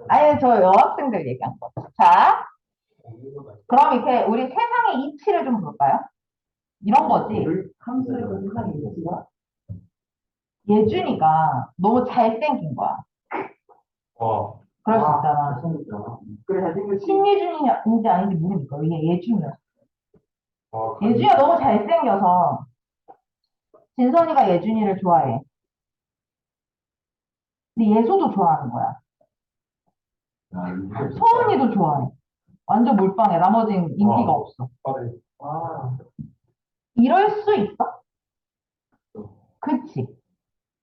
아니, 저 여학생들 얘기한 거. 자, 그럼 이렇게 우리 세상의 이치를 좀 볼까요? 이런 거지. 함수의 세상의 이치가 예준이가 너무 잘생긴 거야. 어, 그럴 수 있잖아. 잘생겼잖아. 그래, 잘생겼지. 신예준인지 아닌지 모르니까. 이게 예준이야. 어, 예준이가 너무 잘생겨서 진선이가 예준이를 좋아해. 근데 예소도 좋아하는 거야. 서은이도 좋아해. 완전 몰빵해. 나머지는 인기가 없어. 그래. 아, 이럴 수 있어? 그치?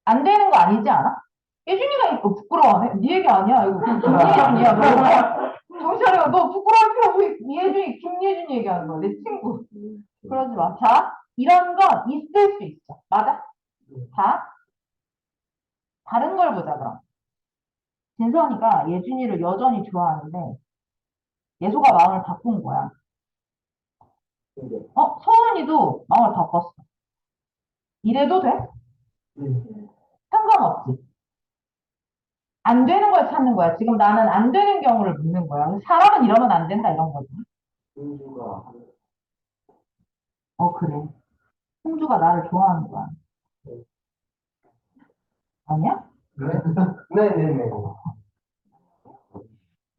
안 되는 거 아니지 않아? 예준이가 이거 부끄러워하네? 네 얘기 아니야. 이거 김예준이야. 너 정신 차려. 너 부끄러울 필요 없고 이예준이 김예준이 얘기하는 거야. 내 친구. 그러지 마. 자, 이런 건 있을 수 있어. 맞아? 자, 다른 걸 보자 그럼. 진선이가 예준이를 여전히 좋아하는데 예소가 마음을 바꾼 거야. 서은이도 마음을 바꿨어. 이래도 돼? 상관없지. 안 되는 걸 찾는 거야. 지금 나는 안 되는 경우를 묻는 거야. 사람은 이러면 안 된다 이런 거지. 은주가 그래. 승주가 나를 좋아하는 거야. 아니야? 네네네.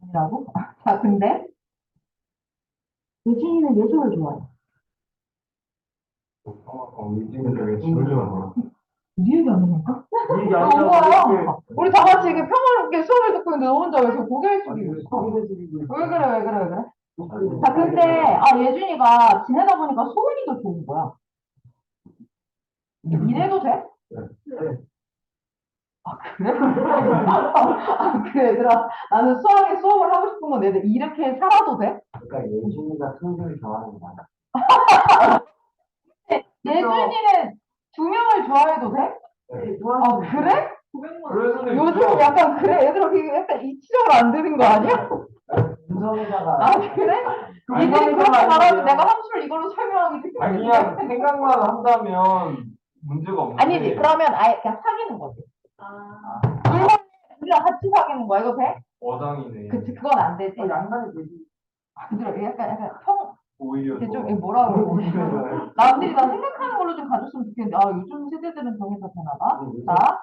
아니라고? 자, 근데 유진이는 예술을 좋아해. 이지는 왜 지금 네 얘기 아니니까? 이게 오빠야. 우리 다 같이 이게 평화롭게 수업을 듣고 있는데 너 혼자 왜 이렇게 고개를 숙이고 있어? 소개해드리고 왜 그래, 왜 그래, 왜 그래? 자, 근데, 예준이가 지내다 보니까 소은이도 좋은 거야. 이래도 돼? 네. 그래? 그래, 얘들아. 나는 수학에 수업을 하고 싶은 건 애들 이렇게 살아도 돼? 그러니까 예준이가 승주를 좋아하는 거야. 예준이는 두 명을 좋아해도 돼? 네, 그래? 그래서 요즘 약간 그래. 얘들아, 그게 약간 이치적으로 안 되는 거 아니야? 은성이다가 그래? 아니, 니들이 그렇게 말하면 내가 함수를 이걸로 설명하기 되게 아니 힘든데. 그냥 생각만 한다면 문제가 없는데. 아니지. 그러면 아예 그냥 사귀는 거지. 물건 우리랑 같이 사귀는 거야. 이거 돼? 어장이네. 그치. 그건 안 되지. 양반이 되지. 얘들아, 약간 오히려 이게 좀 더. 이게 뭐라 그러지? 남들이 나 생각하는 걸로 좀 가졌으면 좋겠는데, 요즘 세대들은 정해서 되나 봐. 자,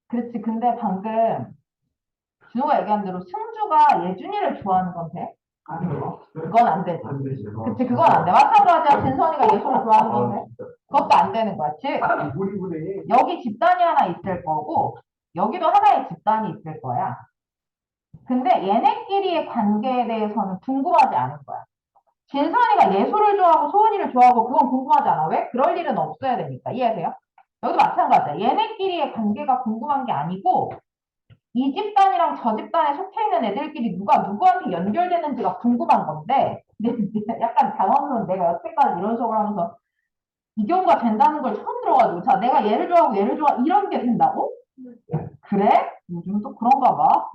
그렇지. 근데 방금 준호가 얘기한 대로 승주가 예준이를 좋아하는 건 돼? 그건 안 되지. 안 되지. 그치, 그건 안 돼. 마찬가지야. 진선이가 예술을 좋아하는 건 돼? 그것도 안 되는 거야. 즉, 우리보다 여기 집단이 하나 있을 거고, 여기도 하나의 집단이 있을 거야. 근데 얘네끼리의 관계에 대해서는 궁금하지 않은 거야. 진선이가 예술을 좋아하고 소은이를 좋아하고 그건 궁금하지 않아. 왜? 그럴 일은 없어야 되니까. 이해돼요? 여기도 마찬가지야. 얘네끼리의 관계가 궁금한 게 아니고, 이 집단이랑 저 집단에 속해 있는 애들끼리 누가 누구한테 연결되는지가 궁금한 건데, 근데 약간 당황스러운 내가 여태까지 이런 식으로 하면서 이 경우가 된다는 걸 처음 들어가지고, 자, 내가 얘를 좋아하고 얘를 좋아, 이런 게 된다고? 그래? 요즘 또 그런가 봐.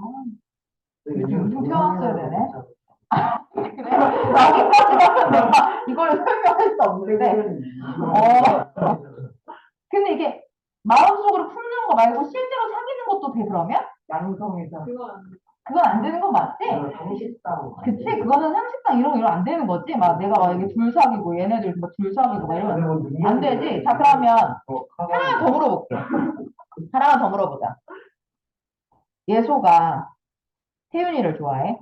요즘 태어났어야 되네. 그래? 여기까지 가면 내가 이걸 설명할 수 없는데, 근데 이게 마음속으로 품는 거 말고 실제로 사귀는 것도 돼, 그러면? 양성에서 그건 안 되는 건 맞지? 상식당. 그치? 그거는 상식상 이런 안 되는 거지? 막 내가 만약에 둘 사귀고 얘네들 둘 사귀고 막 이러면 안 되지? 자, 그러면 하나 더 물어볼게. 하나만 더 물어보자. 예소가 태윤이를 좋아해?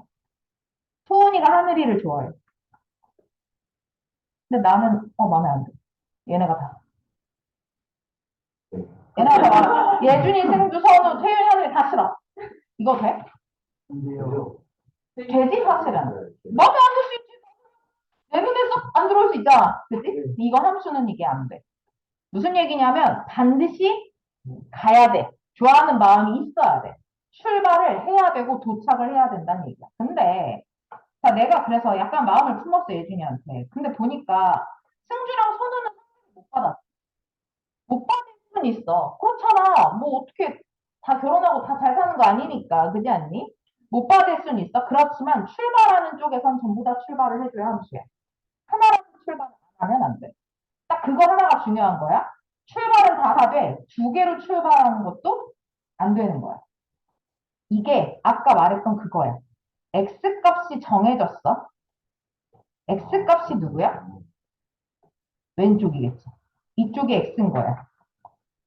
소은이가 하늘이를 좋아해. 근데 나는 마음에 안 돼. 얘네가 다. 얘네가 다 마음에 예준이, 승주, 선우, 태윤이, 하늘이 다 싫어. 이거 돼? 근데요. 되지 사실은. 마음에 안 들 수 있지. 내 눈에 쏙 안 들어올 수 있잖아. 그치? 이거 함수는 이게 안 돼. 무슨 얘기냐면 반드시 가야 돼. 좋아하는 마음이 있어야 돼. 출발을 해야 되고 도착을 해야 된다는 얘기야. 근데 자, 내가 그래서 약간 마음을 품었어, 예준이한테. 근데 보니까 승주랑 선우는 못 받았어. 못 받을 수는 있어. 그렇잖아. 뭐 어떻게 다 결혼하고 다 잘 사는 거 아니니까. 그지 않니? 못 받을 수는 있어. 그렇지만 출발하는 쪽에선 전부 다 출발을 해줘야 함수야. 하나라도 출발 안 하면 안 돼. 딱 그거 하나가 중요한 거야. 출발은 다 하되 두 개로 출발하는 것도 안 되는 거야. 이게 아까 말했던 그거야. x 값이 정해졌어. x 값이 누구야? 왼쪽이겠지. 이쪽이 x인 거야.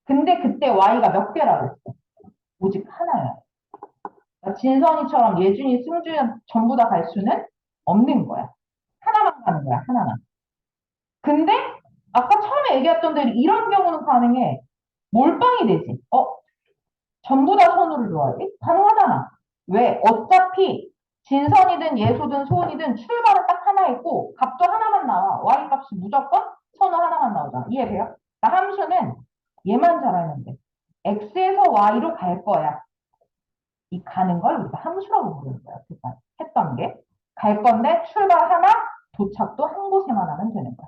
근데 그때 y가 몇 개라고 했어? 오직 하나야. 그러니까 진선이처럼 예준이, 승준이 전부 다 갈 수는 없는 거야. 하나만 가는 거야, 하나만. 근데 아까 처음에 얘기했던 대로 이런 경우는 가능해. 몰빵이 되지. 전부 다 선우를 좋아해? 가능하잖아. 왜? 어차피 진선이든 예소든 소은이든 출발은 딱 하나 있고 값도 하나만 나와. y 값이 무조건 선우 하나만 나오잖아. 이해돼요? 그러니까 함수는 얘만 잘 알면 돼. x에서 y로 갈 거야. 이 가는 걸 우리가 함수라고 부르는 거야. 그러니까 했던 게. 갈 건데 출발 하나, 도착도 한 곳에만 하면 되는 거야.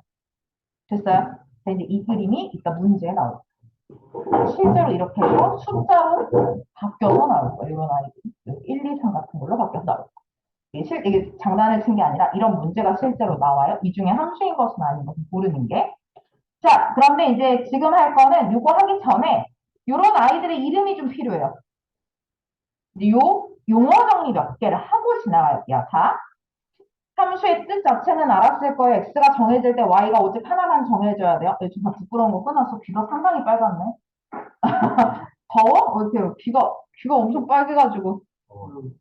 됐어요? 근데 이제 이 그림이 이따 문제에 나올 거야. 실제로 이렇게 해서 숫자로 바뀌어서 나올 거야. 이런 아이들이. 1, 2, 3 같은 걸로 바뀌어서 나올 거야. 이게 장난을 친 게 아니라 이런 문제가 실제로 나와요. 이 중에 함수인 것은 아닌 것은 모르는 게. 자, 그런데 이제 지금 할 거는 이거 하기 전에 이런 아이들의 이름이 좀 필요해요. 요 용어 정리 몇 개를 하고 지나갈게요. 자, 함수의 뜻 자체는 알았을 거예요. x가 정해질 때 y가 오직 하나만 정해져야 돼요. 요즘 다 부끄러운 거 끊어서 귀가 상당히 빨갛네. 더워? 이렇게 귀가 엄청 빨개가지고.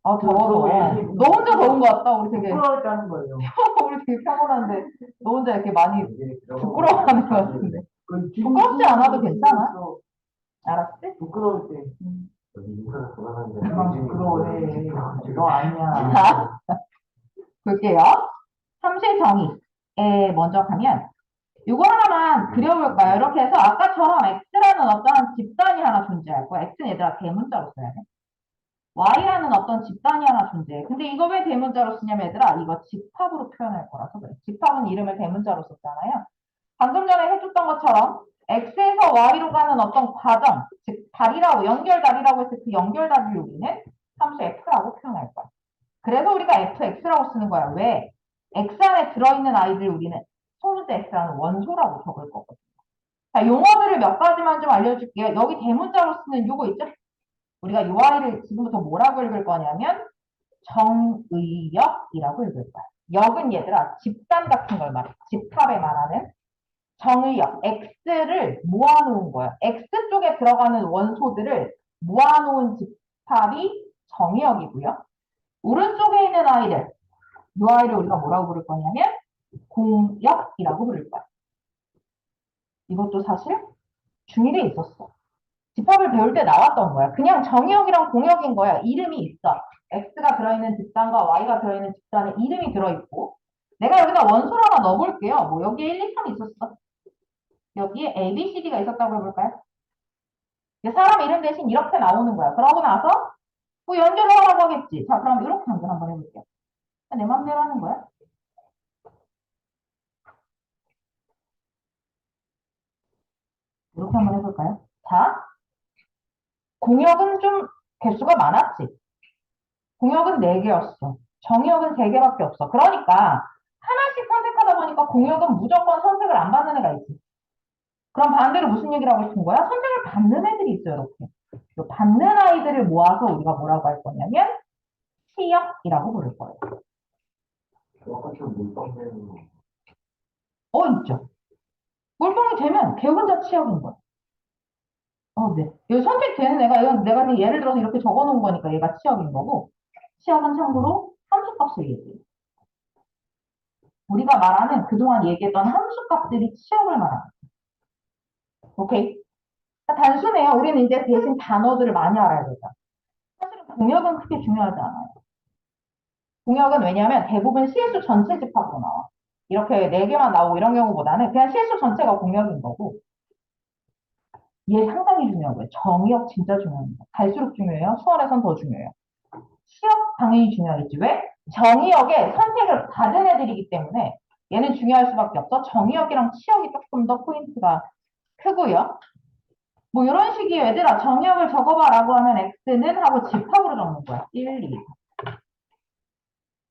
아, 더워. 너 혼자 더운 거 같다. 우리 되게 부끄러웠다는 거예요. 우리 되게 평온한데 너 혼자 이렇게 많이 부끄러워하는 것 같은데. 그 부끄럽지 않아도 괜찮아. 알았지? 부끄러울 때. 그만 그만 부끄러워해. 너 아니야. 자, 볼게요. 함수의 정의에 먼저 가면 이거 하나만 그려볼까요? 이렇게 해서 아까처럼 x라는 어떤 집단이 하나 존재할 거야. x는 얘들아 대문자로 써야 돼. y라는 어떤 집단이 하나 존재해. 근데 이거 왜 대문자로 쓰냐면 얘들아 이거 집합으로 표현할 거라서 그래. 집합은 이름을 대문자로 썼잖아요. 방금 전에 해줬던 것처럼 x에서 y로 가는 어떤 과정, 즉 다리라고 연결다리라고 해서 그 연결다리를 우리는 함수 f라고 표현할 거야. 그래서 우리가 fx라고 쓰는 거야. 왜? x 안에 들어있는 아이들 우리는 소문자 x라는 원소라고 적을 거거든요. 자, 용어들을 몇 가지만 좀 알려줄게요. 여기 대문자로 쓰는 요거 있죠? 우리가 이 아이를 지금부터 뭐라고 읽을 거냐면 정의역이라고 읽을 거야. 역은 얘들아 집단 같은 걸 말해. 집합에 말하는 정의역. x를 모아놓은 거야. x 쪽에 들어가는 원소들을 모아놓은 집합이 정의역이고요. 오른쪽에 있는 아이들, 이 아이를 우리가 뭐라고 부를 거냐면 공역이라고 부를 거야. 이것도 사실 중1에 있었어. 집합을 배울 때 나왔던 거야. 그냥 정의역이랑 공역인 거야. 이름이 있어. x가 들어있는 집단과 y가 들어있는 집단에 이름이 들어있고 내가 여기다 원소를 하나 넣어볼게요. 뭐 여기에 1, 2, 3 있었어. 여기에 A, B, C, D가 있었다고 해볼까요? 사람 이름 대신 이렇게 나오는 거야. 그러고 나서 뭐 연결을 하라고 하겠지. 자, 그럼 이렇게 연결 한번 해볼게요. 내 맘대로 하는 거야. 이렇게 한번 해볼까요? 자, 공역은 좀 개수가 많았지. 공역은 4개였어. 정의역은 3개밖에 없어. 그러니까 하나씩 선택하다 보니까 공역은 무조건 선택을 안 받는 애가 있지. 그럼 반대로 무슨 얘기를 하고 싶은 거야? 선택을 받는 애들이 있어요. 이렇게. 이 받는 아이들을 모아서 우리가 뭐라고 할 거냐면 치역이라고 부를 거예요. 있죠. 몰빵이 되면 걔 혼자 치역인 거야. 네. 여기 선택되는 애가, 이건 내가 그냥 예를 들어서 이렇게 적어 놓은 거니까 얘가 치역인 거고, 치역은 참고로 함수값을 얘기해. 우리가 말하는 그동안 얘기했던 함수값들이 치역을 말하는 거야. 오케이? 단순해요. 우리는 이제 대신 단어들을 많이 알아야 되죠. 사실은 공역은 크게 중요하지 않아요. 공역은 왜냐하면 대부분 실수 전체 집합으로 나와. 이렇게 4개만 나오고 이런 경우보다는 그냥 실수 전체가 공역인 거고, 얘 상당히 중요하고요. 정의역 진짜 중요합니다. 갈수록 중요해요. 수원에선 더 중요해요. 시역 당연히 중요하겠지. 왜? 정의역에 선택을 받은 애들이기 때문에 얘는 중요할 수밖에 없어. 정의역이랑 치역이 조금 더 포인트가 크고요. 뭐 이런 식이에요. 얘들아 정의역을 적어봐라고 하면 x는 하고 집합으로 적는 거야. 1, 2.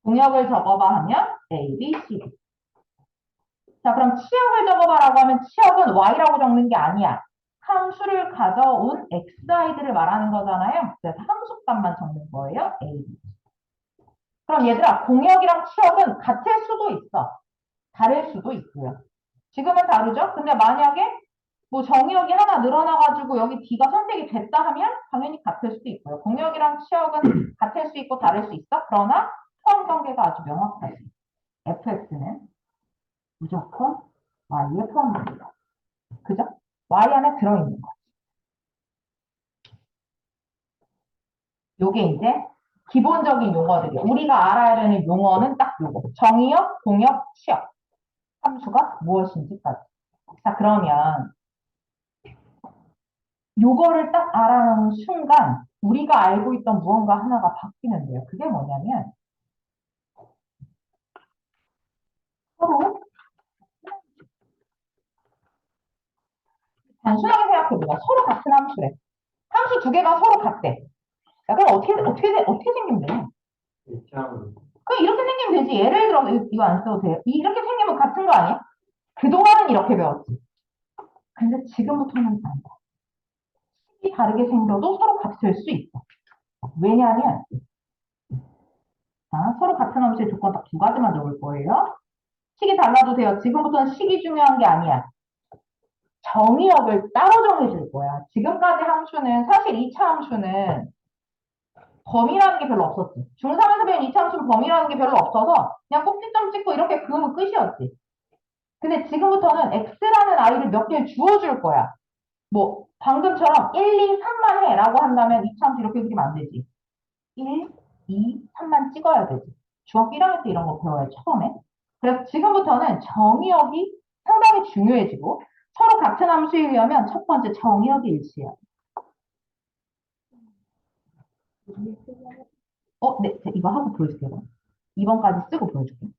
공역을 적어봐 하면 a, b, c. 자 그럼 치역을 적어봐라고 하면 치역은 y라고 적는 게 아니야. 함수를 가져온 xi들을 말하는 거잖아요. 그래서 함수값만 적는 거예요. a. 그럼 얘들아, 공역이랑 치역은 같을 수도 있어. 다를 수도 있고요. 지금은 다르죠? 근데 만약에 뭐 정의역이 하나 늘어나가지고 여기 D가 선택이 됐다 하면 당연히 같을 수도 있고요. 공역이랑 치역은 같을 수 있고 다를 수 있어. 그러나 포함 관계가 아주 명확하지. fx는 무조건 y에 포함됩니다. 그죠? y 안에 들어있는 거. 요게 이제 기본적인 용어들이에요. 우리가 알아야 되는 용어는 딱 요거. 정의역, 공역, 치역. 함수가 무엇인지까지. 자, 그러면 요거를 딱 알아놓은 순간 우리가 알고 있던 무언가 하나가 바뀌는데요. 그게 뭐냐면 서로 단순하게 생각해보자. 서로 같은 함수래. 함수 두 개가 서로 같대. 야, 그럼 어떻게 생기면 돼? 이렇게 그럼 이렇게 생기면 되지. 예를 들어, 이거 안 써도 돼요. 이렇게 생기면 같은 거 아니야? 그동안은 이렇게 배웠지. 근데 지금부터는 안 돼. 식이 다르게 생겨도 서로 같을 수 있어. 왜냐하면, 자, 서로 같은 함수의 조건 딱 두 가지만 적을 거예요. 식이 달라도 돼요. 지금부터는 식이 중요한 게 아니야. 정의역을 따로 정해줄 거야. 지금까지 함수는, 사실 2차 함수는 범위라는 게 별로 없었지. 중3에서 배운 2차 함수는 범위라는 게 별로 없어서 그냥 꼭지점 찍고 이렇게 그으면 끝이었지. 근데 지금부터는 x라는 아이를 몇 개 주어줄 거야. 뭐 방금처럼 1, 2, 3만 해라고 한다면 2차 함수 이렇게 그리면 안 되지. 1, 2, 3만 찍어야 되지. 중학교 1학년 때 이런 거 배워요, 처음에. 그래서 지금부터는 정의역이 상당히 중요해지고 서로 같은 함수에 의하면 첫 번째 정의역이 일치해야 돼. 네, 이거 하고 보여줄게요. 2번까지 쓰고 보여줄게요.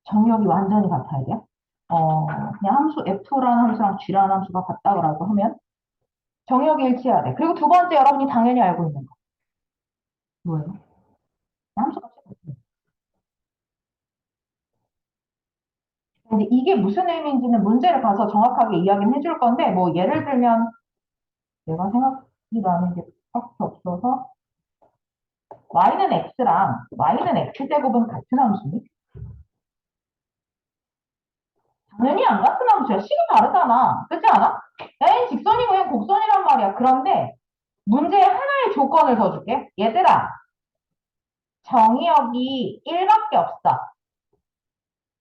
정의역이 완전히 같아야 돼요. 그냥 함수 F라는 함수랑 G라는 함수가 같다고 하면 정의역이 일치해야 돼. 그리고 두 번째 여러분이 당연히 알고 있는 거. 뭐예요? 함수 값이 같아요. 근데 이게 무슨 의미인지는 문제를 봐서 정확하게 이야기는 해줄 건데, 뭐, 예를 들면, 내가 생각이 나는 게 밖에 없어서, y는 x랑 y는 x제곱은 같은 함수니? 당연히 안 같은 함수야. 식이 다르잖아. 그렇지 않아? N 직선이고 N 곡선이란 말이야. 그런데 문제에 하나의 조건을 더 줄게. 얘들아, 정의역이 1밖에 없어.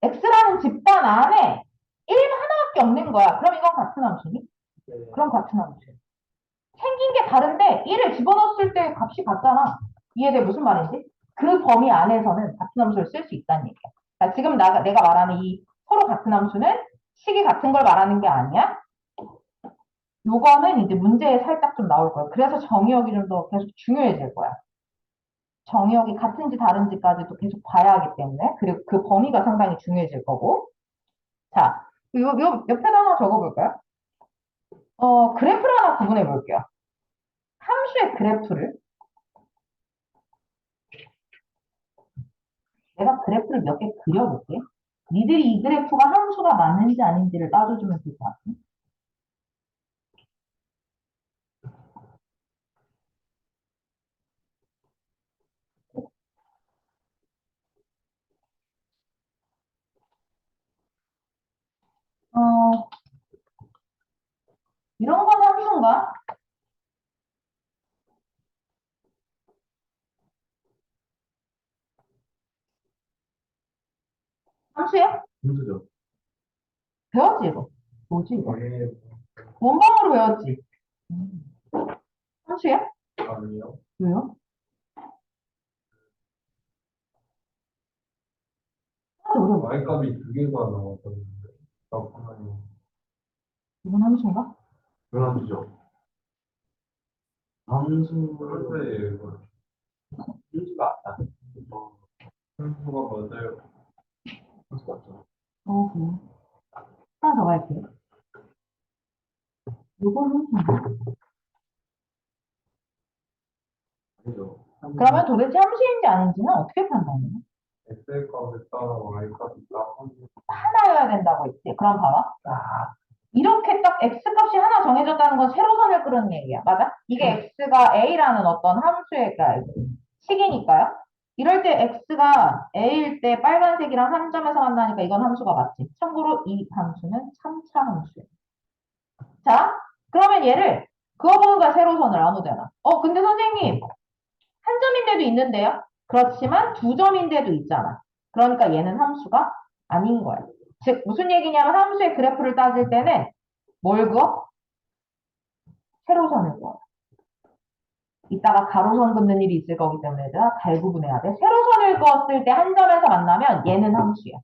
x라는 집단 안에 1 하나밖에 없는 거야. 그럼 이건 같은 함수니? 그럼 같은 함수야. 생긴 게 다른데 1을 집어넣었을 때 값이 같잖아. 이해돼? 무슨 말인지? 그 범위 안에서는 같은 함수를 쓸 수 있다는 얘기야. 그러니까 지금 내가 말하는 이 서로 같은 함수는 식이 같은 걸 말하는 게 아니야. 요거는 이제 문제에 살짝 좀 나올 거야. 그래서 정의역이 좀 더 계속 중요해질 거야. 정의역이 같은지 다른지까지도 계속 봐야 하기 때문에. 그리고 그 범위가 상당히 중요해질 거고. 자, 요 옆에다 하나 적어볼까요? 그래프를 하나 구분해 볼게요. 함수의 그래프를. 내가 그래프를 몇 개 그려볼게. 니들이 이 그래프가 함수가 맞는지 아닌지를 따져주면 될 것 같아. 어, 이런 건 함수인가? 함수야? 힘들죠. 배웠지, 이거? 뭐지, 이거? 네. 원방으로 배웠지? 함수야? 아니요. 왜요? 어려워. Y값이 두 개가 나왔었는데. 잠깐만요. 이건 함수인가? 그만두죠. 함수를 함수가 아니야. 함수가 맞아요. 함수 맞죠. 그래. 하나 더 갈게요. 이건 함수인가? 아니죠. 그러면 도대체 함수인지 아닌지는 어떻게 판단해요? X의 값에 따라 Y 값이 딱 하나여야 된다고 했지. 그럼 봐봐. 이렇게 딱 X값이 하나 정해졌다는 건 세로선을 끄는 얘기야. 맞아? 이게 X가 A라는 어떤 함수의 식이니까요. 이럴 때 X가 A일 때 빨간색이랑 한 점에서 만나니까 이건 함수가 맞지. 참고로 이 함수는 3차 함수예요. 자, 그러면 얘를 그어본과 세로선을 아무데나. 근데 선생님, 한 점인데도 있는데요? 그렇지만 두 점인데도 있잖아. 그러니까 얘는 함수가 아닌 거야. 즉, 무슨 얘기냐면 함수의 그래프를 따질 때는 뭘 그어? 세로선을 그어. 이따가 가로선 긋는 일이 있을 거기 때문에 얘들아 잘 구분해야 돼. 세로선을 그었을 때 한 점에서 만나면 얘는 함수야.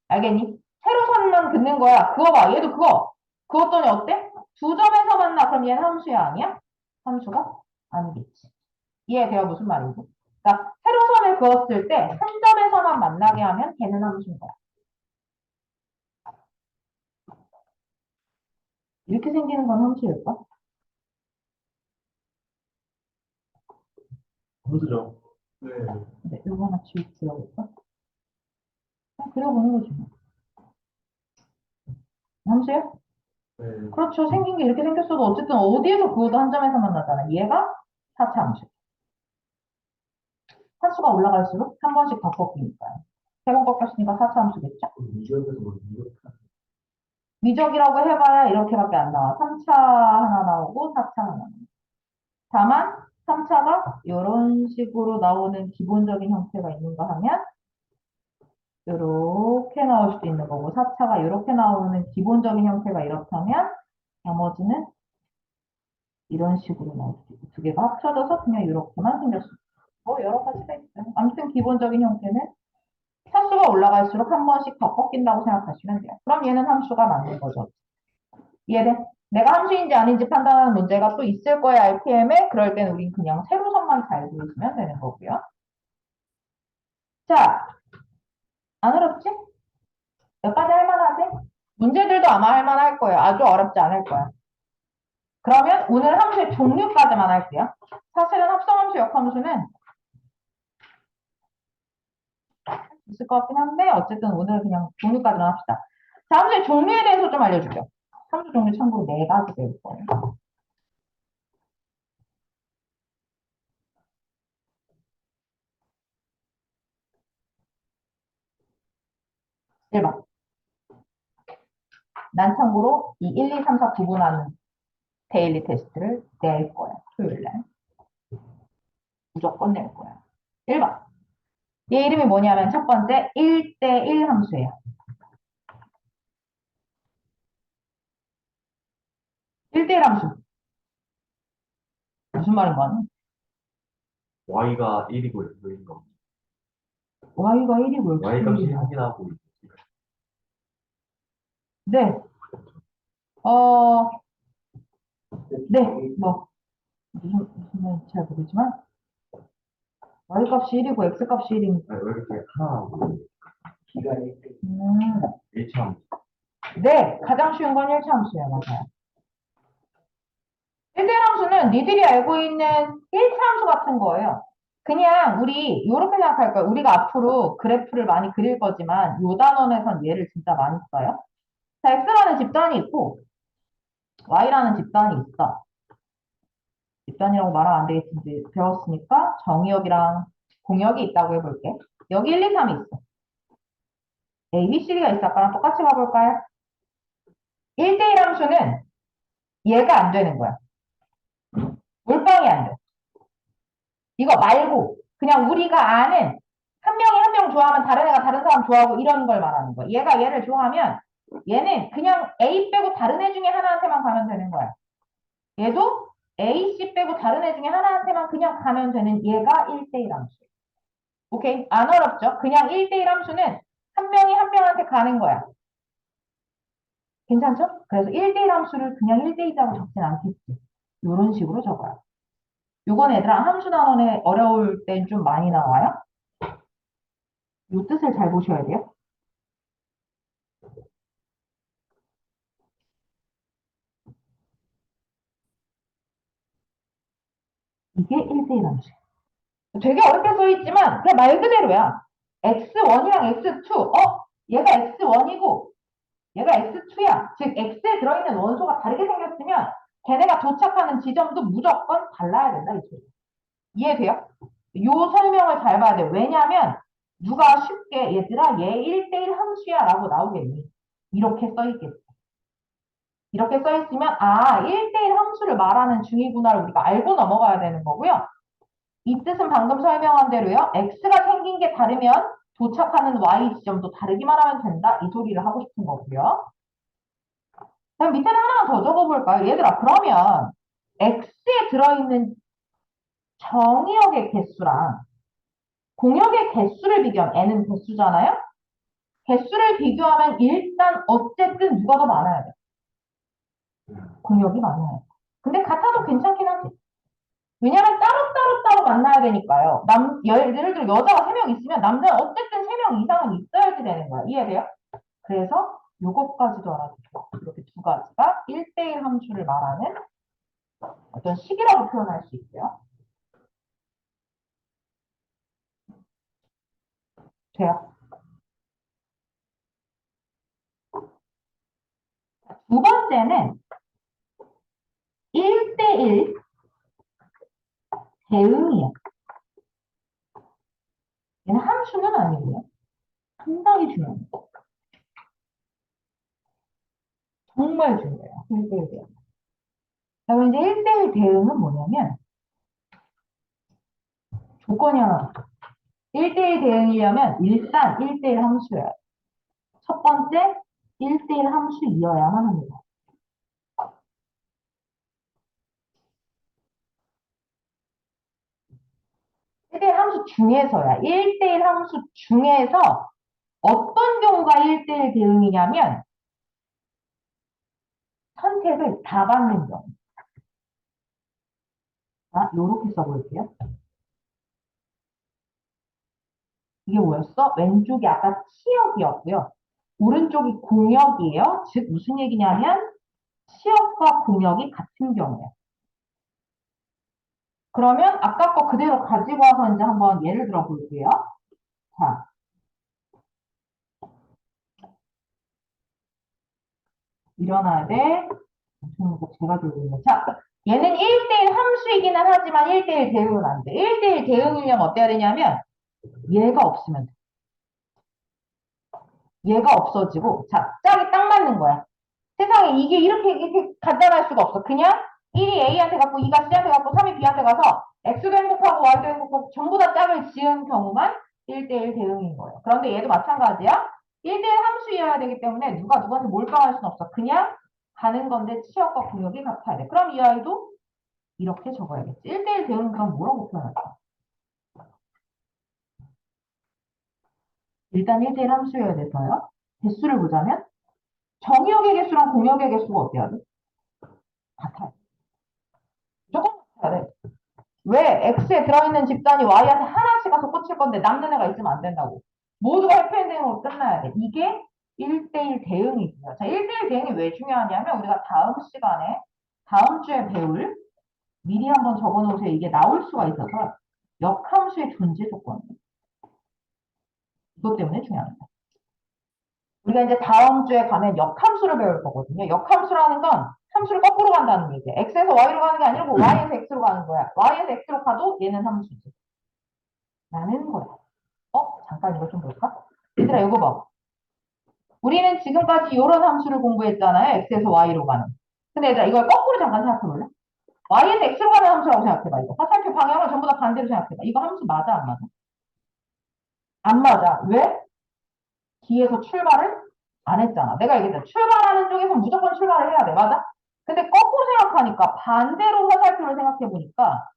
알겠니? 세로선만 긋는 거야. 그어봐. 얘도 그어. 그었더니 어때? 두 점에서 만나. 그럼 얘는 함수야 아니야? 함수가 아니겠지. 이해돼요? 무슨 말인지? 그러니까 세로선을 그었을 때 한 점에서만 만나게 하면 걔는 함수인 거야. 이렇게 생기는 건 함수일까? 함수죠. 네. 네, 이거 하나 지워볼까? 그려보는 거지 뭐. 함수야? 네. 그렇죠. 생긴 게 이렇게 생겼어도 어쨌든 어디에서 그어도 한 점에서 만나잖아. 얘가 4차 함수. 함수가 올라갈수록 한 번씩 더 꺾이니까요. 세 번 꺾였으니까 4차 함수겠죠? 미적에서 뭐 미적 미적이라고 해봐야 이렇게밖에 안 나와. 3차 하나 나오고 4차 하나 나오고. 다만 3차가 이런 식으로 나오는 기본적인 형태가 있는가 하면 이렇게 나올 수도 있는 거고 4차가 이렇게 나오는 기본적인 형태가 이렇다면 나머지는 이런 식으로 나올 수도 있고 두 개가 합쳐져서 그냥 이렇게만 생겼을 수도 있고 여러 가지가 있어요. 아무튼 기본적인 형태는 차수가 올라갈수록 한 번씩 더 꺾인다고 생각하시면 돼요. 그럼 얘는 함수가 맞는 거죠. 이해돼? 내가 함수인지 아닌지 판단하는 문제가 또 있을 거야, RPM에. 그럴 땐 우린 그냥 세로선만 잘 그리시면 되는 거고요. 자, 안 어렵지? 여기까지 할만하지? 문제들도 아마 할만할 거예요. 아주 어렵지 않을 거야. 그러면 오늘 함수의 종류까지만 할게요. 사실은 합성함수, 역함수는 있을 것 같긴 한데 어쨌든 오늘 그냥 종류까지만 합시다. 자, 함수의 종류에 대해서 좀 알려줄게요. 함수 종류 참고로 4가지 배울 거예요. 1번. 난 참고로 이 1, 2, 3, 4 구분하는 데일리 테스트를 낼 거야. 토요일날. 무조건 낼 거야. 1번. 얘 이름이 뭐냐면 첫 번째 1대1 함수예요. 1대1 함수. 무슨 말인 거니? Y가 1이고 X인 거. y가 1이고 Y x가 값이 1이고. 확인하고 네. 어, 네. 뭐 무슨 말인지 잘 모르지만 y 값이 1이고 x 값이 1이니까. 왜 이렇게 하나하고 기간이 H함 네. 가장 쉬운 건 1차 함수예요. 맞아요. 1대1 함수는 니들이 알고 있는 1차 함수 같은 거예요. 그냥 우리 이렇게 생각할 거예요. 우리가 앞으로 그래프를 많이 그릴 거지만 요 단원에선 얘를 진짜 많이 써요. 자, x라는 집단이 있고 y라는 집단이 있어. 집단이라고 말하면 안 되겠지. 이제 배웠으니까 정의역이랑 공역이 있다고 해볼게. 여기 1, 2, 3이 있어. A, B, C가 있어. 아까랑 똑같이 가볼까요? 1대1 함수는 얘가 안 되는 거야. 몰빵이 안 돼. 이거 말고 그냥 우리가 아는 한 명이 한 명 좋아하면 다른 애가 다른 사람 좋아하고 이런 걸 말하는 거야. 얘가 얘를 좋아하면 얘는 그냥 A 빼고 다른 애 중에 하나한테만 가면 되는 거야. 얘도 A, C 빼고 다른 애 중에 하나한테만 그냥 가면 되는 얘가 1대1 함수. 오케이? 안 어렵죠? 그냥 1대1 함수는 한 명이 한 명한테 가는 거야. 괜찮죠? 그래서 1대1 함수를 그냥 1대2라고 적진 않겠지. 이런 식으로 적어요. 요건 얘들아 함수 단원에 어려울 땐 좀 많이 나와요. 요 뜻을 잘 보셔야 돼요. 이게 1대1 함수. 되게 어렵게 써 있지만 그냥 말 그대로야. x1이랑 x2, 얘가 x1이고 얘가 x2야. 즉 x에 들어있는 원소가 다르게 생겼으면 걔네가 도착하는 지점도 무조건 달라야 된다 이 소리. 이해돼요? 요 설명을 잘 봐야 돼. 왜냐면 누가 쉽게 얘들아 얘 1대1 함수야 라고 나오겠니? 이렇게 써있겠지. 이렇게 써있으면 1대1 함수를 말하는 중이구나를 우리가 알고 넘어가야 되는 거고요. 이 뜻은 방금 설명한 대로요. x가 생긴 게 다르면 도착하는 y 지점도 다르기만 하면 된다. 이 소리를 하고 싶은 거고요. 그럼 밑에다 하나 더 적어볼까요? 얘들아 그러면 x에 들어있는 정의역의 개수랑 공역의 개수를 비교하면 n은 개수잖아요? 개수를 비교하면 일단 어쨌든 누가 더 많아야 돼? 공역이 많아요. 근데 같아도 괜찮긴 하지. 왜냐면 따로 만나야 되니까요. 예를 들어 여자가 3명 있으면 남자는 어쨌든 3명 이상은 있어야지 되는 거야. 이해돼요? 그래서 요것까지도 알아두고 이렇게 두 가지가 1대1 함수를 말하는 어떤 식이라고 표현할 수 있고요. 돼요? 두 번째는 1대1 대응이에요. 얘는 함수는 아니고요. 상당히 중요합니다. 정말 중요해요. 1대1 대응. 그럼 이제 1대1 대응은 뭐냐면 조건이 하나 더. 1대1 대응이려면 일단 1대1 함수여야 돼. 첫 번째 1대1 함수이어야만 합니다. 1대1 함수 중에서야. 1대1 함수 중에서 어떤 경우가 1대1 대응이냐면 선택을 다 받는 경우. 자, 요렇게 써볼게요. 이게 뭐였어? 왼쪽이 아까 치역이었고요. 오른쪽이 공역이에요. 즉 무슨 얘기냐면 치역과 공역이 같은 경우예요. 그러면 아까 거 그대로 가지고 와서 이제 한번 예를 들어 볼게요. 자, 일어나야 돼. 제가 들고 있는. 자, 얘는 1대1 함수이기는 하지만 1대1 대응은 안 돼. 1대1 대응이려면 어때야 되냐면 얘가 없으면 돼. 얘가 없어지고 자, 짝이 딱 맞는 거야. 세상에 이게 이렇게 간단할 수가 없어. 그냥 1이 A한테 갖고 2가 C한테 갖고 3이 B한테 가서 X도 행복하고 Y도 행복하고 전부 다 짝을 지은 경우만 1대1 대응인 거예요. 그런데 얘도 마찬가지야. 1대1 함수이어야 되기 때문에 누가 누구한테 몰빵할 수는 없어. 그냥 가는 건데 치역과 공역이 같아야 돼. 그럼 이 아이도 이렇게 적어야겠지. 1대1 대응은 그럼 뭐라고 표현할까? 일단 1대1 함수여야 돼서요. 개수를 보자면 정의역의 개수랑 공역의 개수가 어때야 돼? 같아요. 무조건 같아야 돼. 왜 X에 들어있는 집단이 Y한테 하나씩 가서 꽂힐 건데 남는 애가 있으면 안 된다고. 모두가 해피엔딩으로 끝나야 돼. 이게 1대1 대응이고요. 자, 1대1 대응이 왜 중요하냐면 우리가 다음 시간에 다음 주에 배울 미리 한번 적어놓으세요. 이게 나올 수가 있어서 역함수의 존재 조건. 이것 때문에 중요합니다. 우리가 이제 다음 주에 가면 역함수를 배울 거거든요. 역함수라는 건 함수를 거꾸로 간다는 얘기예요. x에서 y로 가는 게 아니고 y에서 x로 가는 거야. y에서 x로 가도 얘는 함수지. 라는 거야. 잠깐 이거 좀 볼까? 얘들아 이거 봐. 우리는 지금까지 이런 함수를 공부했잖아요. x에서 y로 가는. 근데 얘들아 이걸 거꾸로 잠깐 생각해 볼래? y에서 x로 가는 함수라고 생각해봐. 이거 화살표 방향을 전부 다 반대로 생각해봐. 이거 함수 맞아 안 맞아? 안 맞아. 왜? 뒤에서 출발을 안 했잖아. 내가 얘기했잖아. 출발하는 쪽에서 무조건 출발을 해야 돼. 맞아? 근데 거꾸로 생각하니까 반대로 화살표를 생각해 보니까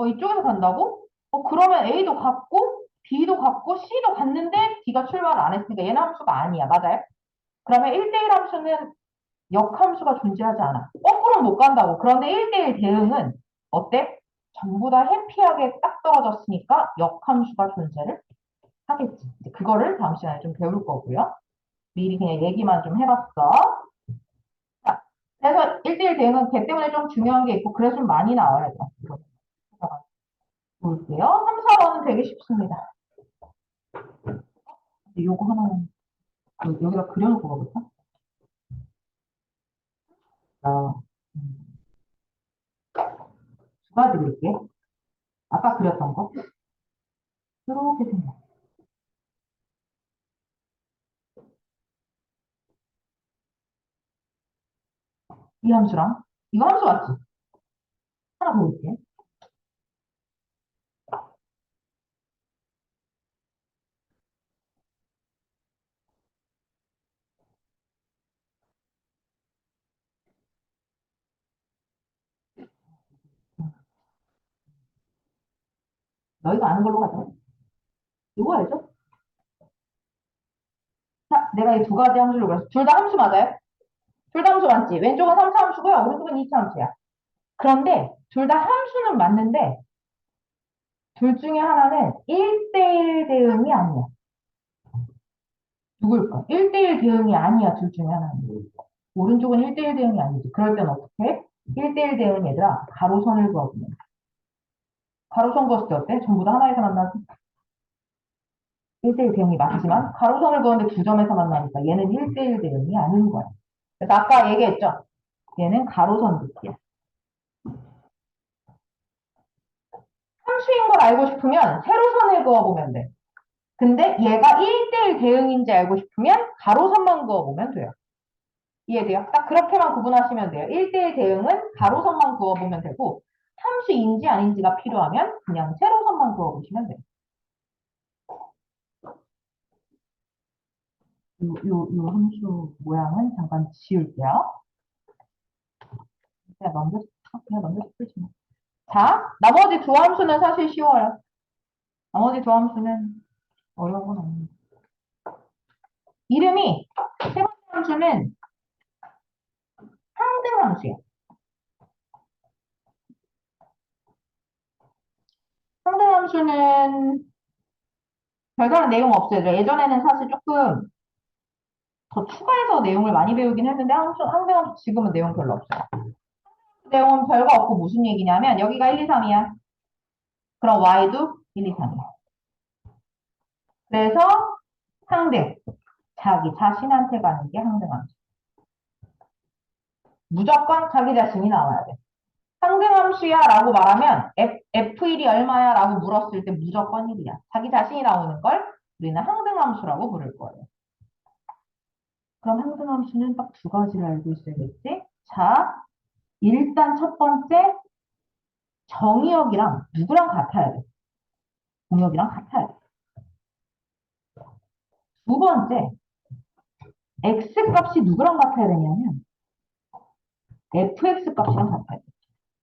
이쪽에서 간다고? 그러면 A도 같고 B도 같고 C도 갔는데 D가 출발을 안 했으니까 얘는 함수가 아니야. 맞아요? 그러면 1대1 함수는 역함수가 존재하지 않아. 거꾸로는 못 간다고. 그런데 1대1 대응은 어때? 전부 다 해피하게 딱 떨어졌으니까 역함수가 존재를 하겠지. 그거를 다음 시간에 좀 배울 거고요. 미리 그냥 얘기만 좀 해봤어. 자, 그래서 1대1 대응은 걔 때문에 좀 중요한 게 있고, 그래서 좀 많이 나와야 돼. 이거 볼게요. 3, 4번은 되게 쉽습니다. 요거 하나는 여기다 그려놓고 가볼까? 아, 음, 두 가지 그릴게. 아까 그렸던 거. 이렇게 생겨. 이 함수랑 이거 함수 맞지? 하나 더 볼게. 너희가 아는 걸로 가자. 이거 알죠? 자, 내가 이 두 가지 함수를 그렸어. 둘 다 함수 맞아요? 둘 다 함수 맞지? 왼쪽은 3차 함수고요. 오른쪽은 2차 함수야. 그런데 둘 다 함수는 맞는데 둘 중에 하나는 1대1 대응이 아니야. 누굴까? 1대1 대응이 아니야. 둘 중에 하나는. 오른쪽은 1대1 대응이 아니지. 그럴 땐 어떻게 해? 1대1 대응은 얘들아 가로선을 그어보면 돼. 가로선 그었을 때 어때? 전부 다 하나에서 만나지? 1대1 대응이 맞지만 가로선을 그었는데 두 점에서 만나니까 얘는 1대1 대응이 아닌 거야. 그래서 아까 얘기했죠? 얘는 가로선 긋기야. 함수인 걸 알고 싶으면 세로선을 그어보면 돼. 근데 얘가 1대1 대응인지 알고 싶으면 가로선만 그어보면 돼요. 이해돼요? 딱 그렇게만 구분하시면 돼요. 1대1 대응은 가로선만 그어보면 되고 함수인지 아닌지가 필요하면 그냥 세로선만 그어보시면 돼요. 요 함수 모양은 잠깐 지울게요. 그냥 넘겨서 풀지 뭐. 자, 나머지 두 함수는 사실 쉬워요. 나머지 두 함수는 어려운 건 아닙니다. 이름이 세 번째 함수는 상등함수예요. 상등함수는 별다른 내용 없어요. 예전에는 사실 조금 더 추가해서 내용을 많이 배우긴 했는데 상등함수 지금은 내용 별로 없어요. 내용은 별거 없고 무슨 얘기냐면 여기가 1, 2, 3이야. 그럼 y도 1, 2, 3이야. 그래서 상등, 자기 자신한테 가는 게 상등함수. 무조건 자기 자신이 나와야 돼. 상등함수야 라고 말하면 F1이 얼마야 라고 물었을 때 무조건 1이야. 자기 자신이 나오는 걸 우리는 상등함수라고 부를 거예요. 그럼 상등함수는 딱 두 가지를 알고 있어야겠지? 자, 일단 첫 번째 정의역이랑 누구랑 같아야 돼? 공역이랑 같아야 돼. 두 번째 x 값이 누구랑 같아야 되냐면 fx 값이랑 같아야 돼.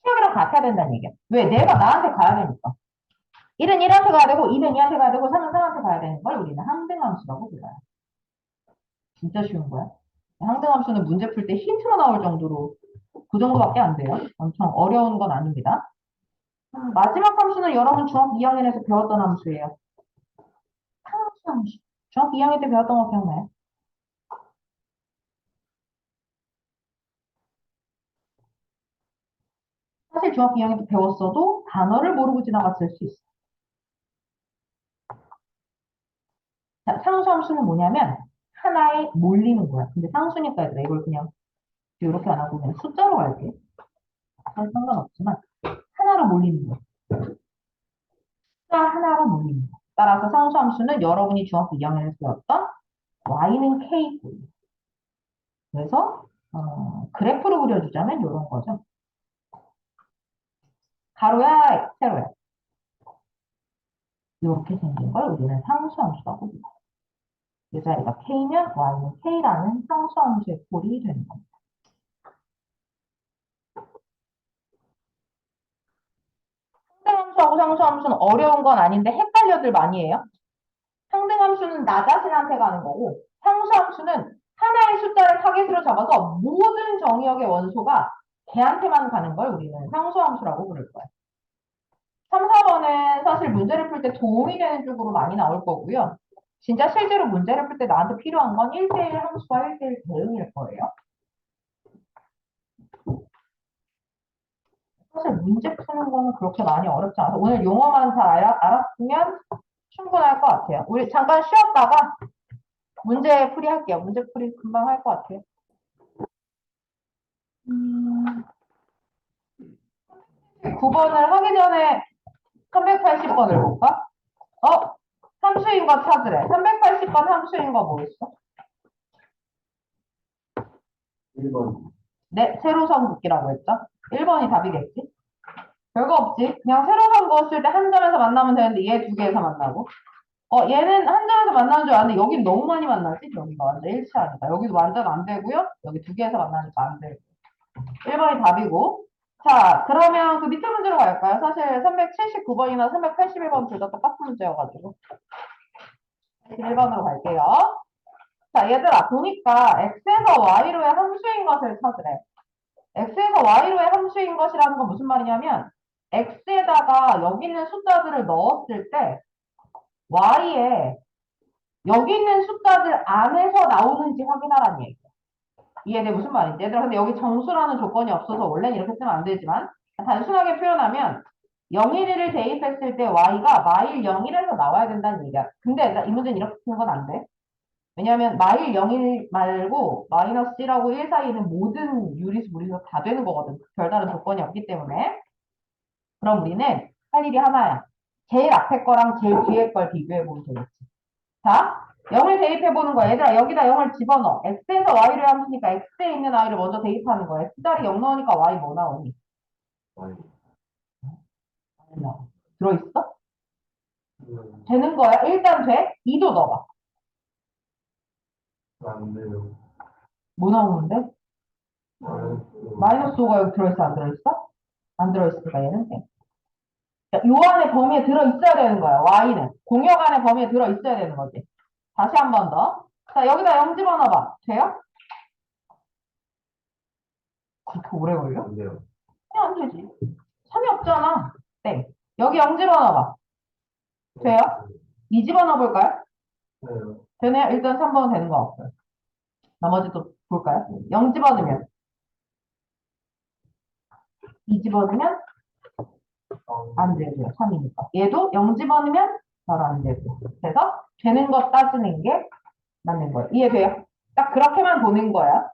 공역이랑 같아야 된다는 얘기야. 왜? 내가 나한테 가야 되니까. 1은 1한테 가야 되고 2는 2한테 가야 되고 3은 3한테 가야 되는 걸 우리는 상등함수라고 불러요. 진짜 쉬운 거야. 상등함수는 문제 풀 때 힌트로 나올 정도로 그 정도밖에 안 돼요. 엄청 어려운 건 아닙니다. 마지막 함수는 여러분 중학교 2학년에서 배웠던 함수예요. 상수 함수. 중학교 2학년 때 배웠던 거 기억나요? 사실 중학교 2학년 때 배웠어도 단어를 모르고 지나갔을 수 있어. 자, 상수 함수는 뭐냐면 하나에 몰리는 거야. 근데 상수니까 얘들아 이걸 그냥 이렇게 안 하고 그냥 숫자로 갈게. 상관없지만 하나로 몰리는 거야. 숫자 하나로 몰리는 거야. 따라서 상수 함수는 여러분이 중학교 2학년에서 배웠던 y는 k고 그래서 그래프로 그려주자면 이런 거죠. 가로야, 세로야. 이렇게 생긴 걸 우리는 상수함수라고 불러요. 이 자리가 k면 y는 k라는 상수함수의 꼴이 되는 겁니다. 상등함수하고 상수함수는 어려운 건 아닌데 헷갈려들 많이 해요. 상등함수는 나 자신한테 가는 거고 상수함수는 하나의 숫자를 타겟으로 잡아서 모든 정의역의 원소가 걔한테만 가는 걸 우리는 상수함수라고 부를 거예요. 3, 4번은 사실 문제를 풀 때 도움이 되는 쪽으로 많이 나올 거고요. 진짜 실제로 문제를 풀 때 나한테 필요한 건 1대1 함수와 1대1 대응일 거예요. 사실 문제 푸는 거는 그렇게 많이 어렵지 않아서 오늘 용어만 잘 알았으면 충분할 것 같아요. 우리 잠깐 쉬었다가 문제 풀이 할게요. 문제 풀이 금방 할 것 같아요. 9번을 하기 전에 380번을 볼까? 함수인 거 찾으래. 380번 함수인 거 뭐 있어? 1번. 네, 세로선 긋기라고 했죠? 1번이 답이겠지? 별거 없지. 그냥 세로선 그었을 때 한 점에서 만나면 되는데 얘 두 개에서 만나고. 얘는 한 점에서 만나는 줄 아는데 여긴 너무 많이 만나지? 여기가 완전 일치하니까. 여기도 완전 안 되고요. 여기 두 개에서 만나니까 안 되고. 1번이 답이고. 자, 그러면 그 밑에 문제로 갈까요? 사실 379번이나 381번 둘 다 똑같은 문제여가지고. 1번으로 갈게요. 자, 얘들아, 보니까 x에서 y로의 함수인 것을 찾으래. x에서 y로의 함수인 것이라는 건 무슨 말이냐면, x에다가 여기 있는 숫자들을 넣었을 때, y에 여기 있는 숫자들 안에서 나오는지 확인하라는 얘기야. 이해돼? 무슨 말인지. 얘들아, 근데 여기 정수라는 조건이 없어서 원래는 이렇게 쓰면 안 되지만, 단순하게 표현하면, 011을 대입했을 때 y가 마일 0일에서 나와야 된다는 얘기야. 근데 얘들아, 이 문제는 이렇게 쓰는 건 안 돼. 왜냐하면 마일 0일 말고 마이너스 1하고 1 사이에는 모든 유리수, 무리수 다 되는 거거든. 별다른 조건이 없기 때문에. 그럼 우리는 할 일이 하나야. 제일 앞에 거랑 제일 뒤에 걸 비교해 보면 되겠지. 자, 0을 대입해 보는 거야. 얘들아, 여기다 0을 집어넣어. x에서 y를 함수니까 x에 있는 y를 먼저 대입하는 거야. x자리 0 넣으니까 y 뭐 나오니? 아니, 들어있어? 되는 거야. 일단 돼. 2도 넣어봐. 안 돼요. 뭐 나오는데? 마이너스 5가 여기 들어있어, 안 들어있어? 안 들어있으니까 얘는 돼. 요 안에 범위에 들어있어야 되는 거야. y는. 공역 안에 범위에 들어있어야 되는 거지. 다시 한 번 더. 자, 여기다 0 집어넣어봐. 돼요? 그렇게 오래 걸려? 안 돼요. 그냥 안 되지. 3이 없잖아. 네. 여기 0 집어넣어봐. 돼요? 2 집어넣어볼까요? 네. 되네요. 일단 3번은 되는 거 없어요. 나머지도 볼까요? 0 집어넣으면 2 집어넣으면 안 되고요. 3이니까. 얘도 0 집어넣으면 바로 안 되고. 그래서 되는 거 따지는 게 맞는 거예요. 이해돼요? 딱 그렇게만 보는 거야.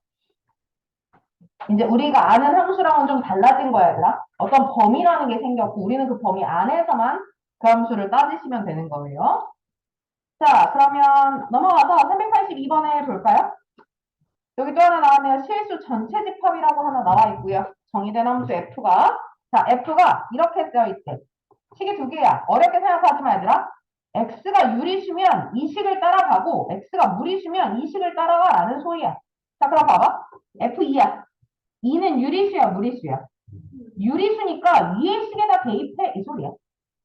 이제 우리가 아는 함수랑은 좀 달라진 거야, 얘들아. 어떤 범위라는 게 생겼고, 우리는 그 범위 안에서만 그 함수를 따지시면 되는 거예요. 자, 그러면 넘어가서 382번에 볼까요? 여기 또 하나 나왔네요. 실수 전체 집합이라고 하나 나와 있고요. 정의된 함수 F가. 자, F가 이렇게 쓰여 있대. 식이 두 개야. 어렵게 생각하지 마, 얘들아. X가 유리수면 이 식을 따라가고, X가 무리수면 이 식을 따라가라는 소리야. 자, 그럼 봐봐. F2야. 2는 유리수야, 무리수야? 유리수니까 위의 식에다 대입해, 이 소리야.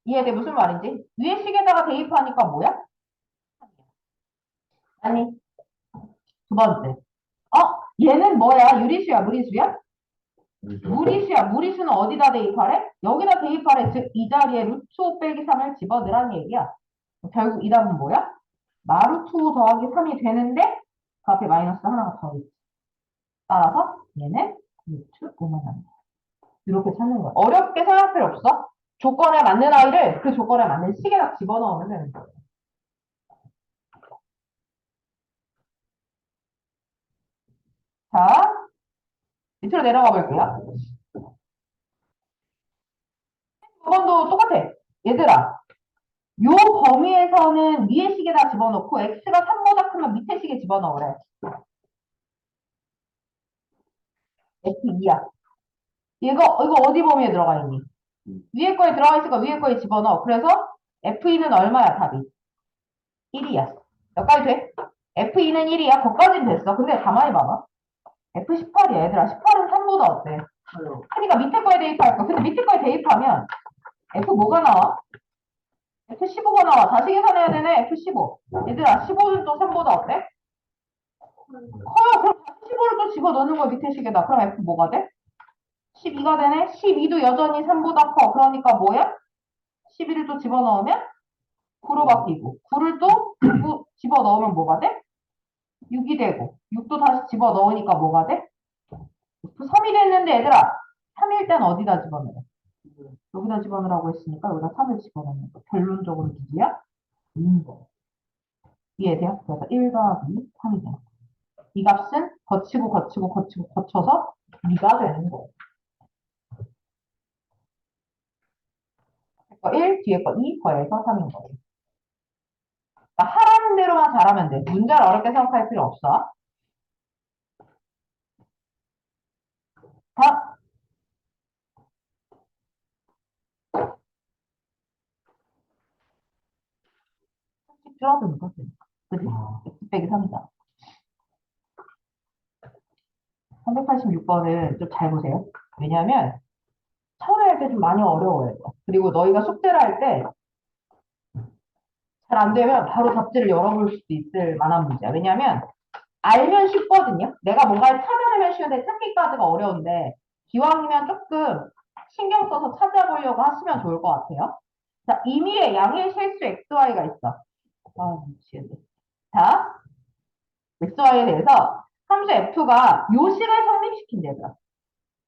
이해돼? 무슨 말인지? 위의 식에다가 대입하니까 뭐야? 아니, 두 번째. 얘는 뭐야? 유리수야, 무리수야? 무리수야. 무리수는 어디다 대입하래? 여기다 대입하래. 즉, 이 자리에 루트 5 빼기 3을 집어넣으라는 얘기야. 결국 이 답은 뭐야? 마루트 5 더하기 3이 되는데 그 앞에 마이너스 하나가 더 있지. 따라서 얘는 루트 5만 합니다. 이렇게 찾는 거야. 어렵게 생각할 필요 없어. 조건에 맞는 아이를 그 조건에 맞는 식에다 집어넣으면 되는 거야. 자, 밑으로 내려가 볼게요. 이번도 똑같아. 얘들아, 요 범위에서는 위에 식에다 집어넣고 x가 3보다 크면 밑에 식에 집어넣으래. f2야. 이거 어디 범위에 들어가 있니? 위에 거에 들어가 있으니까 위에 거에 집어넣어. 그래서 f2는 얼마야, 답이? 1이야. 여기까지 돼? f2는 1이야. 거기까지는 됐어. 근데 가만히 봐봐. f18이야, 얘들아. 18은 3보다 어때? 그러니까 밑에 거에 대입할 거. 근데 밑에 거에 대입하면 f 뭐가 나와? F15가 나와. 다시 계산해야 되네. F15. 얘들아, 15는 또 3보다 어때? 커요. 그럼 15를 또 집어넣는 거야, 밑에 식에다. 그럼 F 뭐가 돼? 12가 되네? 12도 여전히 3보다 커. 그러니까 뭐야? 11을 또 집어넣으면 9로 바뀌고, 9를 또 집어넣으면 뭐가 돼? 6이 되고, 6도 다시 집어넣으니까 뭐가 돼? F3이 됐는데, 얘들아, 3일 땐 어디다 집어넣어? 여기다 집어넣으라고 했으니까 여기다 3을 집어넣는 거. 결론적으로 누구야? 2인 거. 이해돼요? 그래서 1 더하기 3이 돼요. 이 값은 거쳐서 2가 되는 거예요. 그러니까 1, 뒤에 거 2 더해서 3인 거예요. 그러니까 하라는 대로만 잘하면 돼. 문제를 어렵게 생각할 필요 없어. 다 줄어드는 거지. 그지? x 빼기 3이다. 386번을 좀 잘 보세요. 왜냐면 처음에 할 때 좀 많이 어려워요. 그리고 너희가 숙제를 할 때 잘 안 되면 바로 답지를 열어볼 수도 있을 만한 문제야. 왜냐면 알면 쉽거든요. 내가 뭔가를 찾아내면 쉬운데 찾기까지가 어려운데 기왕이면 조금 신경 써서 찾아보려고 하시면 좋을 것 같아요. 자, 임의의 양의 실수 XY가 있어. 아, 미치겠네. 자, XY에 대해서 함수 F가 요 식을 성립시킨대요.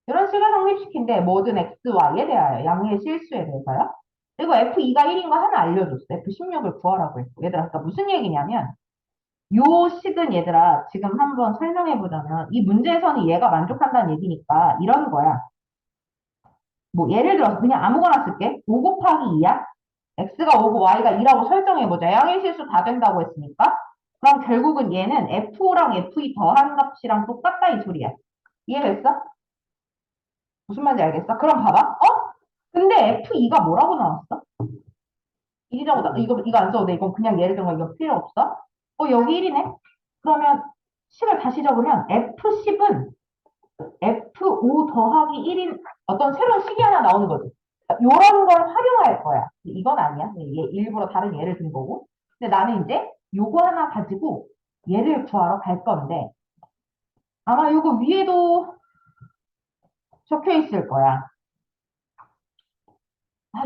이런 식을 성립시킨데 모든 XY에 대하여 양의 실수에 대해서요. 그리고 F2가 1인 거 하나 알려줬어. F16을 구하라고 했고. 얘들아, 그러니까 무슨 얘기냐면 요 식은 얘들아 지금 한번 설명해 보자면 이 문제에서는 얘가 만족한다는 얘기니까 이런 거야. 뭐 예를 들어서 그냥 아무거나 쓸게. 5 곱하기 2야. x가 5고 y가 2라고 설정해 보자. 양의 실수 다 된다고 했으니까. 그럼 결국은 얘는 f5랑 f2 더한 값이랑 똑같다 이 소리야. 이해됐어? 무슨 말인지 알겠어? 그럼 봐봐. 근데 f2가 뭐라고 나왔어? 이거 안 써도 돼. 이건 그냥 예를 들어 이거 필요 없어. 여기 1이네. 그러면 10을 다시 적으면 F10은 F5 더하기 1인 어떤 새로운 식이 하나 나오는 거지. 요런 걸 활용할 거야. 이건 아니야. 얘 일부러 다른 예를 든 거고. 근데 나는 이제 요거 하나 가지고 얘를 구하러 갈 건데 아마 요거 위에도 적혀 있을 거야.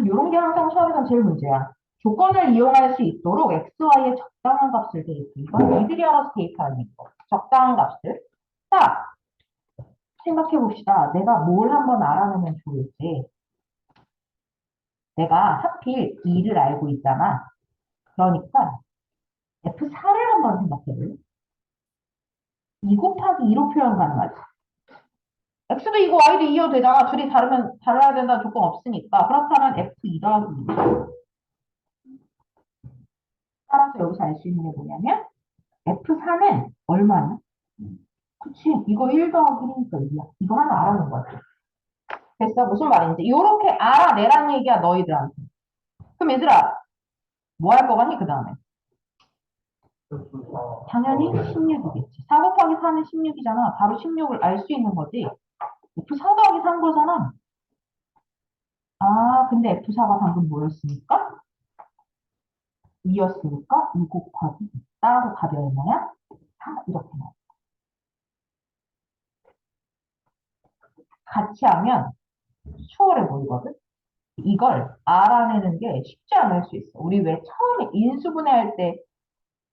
요런 게 항상 수학에선 제일 문제야. 조건을 이용할 수 있도록 xy의 적당한 값을 대입해. 이건 니들이 알아서 대입하는 거. 적당한 값을. 자, 생각해 봅시다. 내가 뭘 한번 알아내면 좋을지. 내가 하필 2를 알고 있잖아. 그러니까 F4를 한번 생각해 볼래? 2 곱하기 2로 표현 가능하지. X도 2고 Y도 2여 되잖아. 둘이 다르면 달라야 된다는 조건 없으니까. 그렇다면 F2 더하기 2. 따라서 여기서 알 수 있는 게 뭐냐면 F4는 얼마냐? 그치. 이거 1 더하기 1이니까 2야. 이거 하나 알아낸 거지. 됐어? 무슨 말인지. 이렇게 알아내란 얘기야, 너희들한테. 그럼 얘들아, 뭐 할 거 같니, 그 다음에? 당연히 16이겠지. 4 곱하기 4는 16이잖아. 바로 16을 알 수 있는 거지. F4 더하기 3 거잖아. 근데 F4가 방금 뭐였습니까? 2였으니까 2 곱하기 2. 따라서 답이 얼마야? 4 이렇게 나와. 같이 하면 수월해 보이거든? 이걸 알아내는 게 쉽지 않을 수 있어. 우리 왜 처음에 인수분해할 때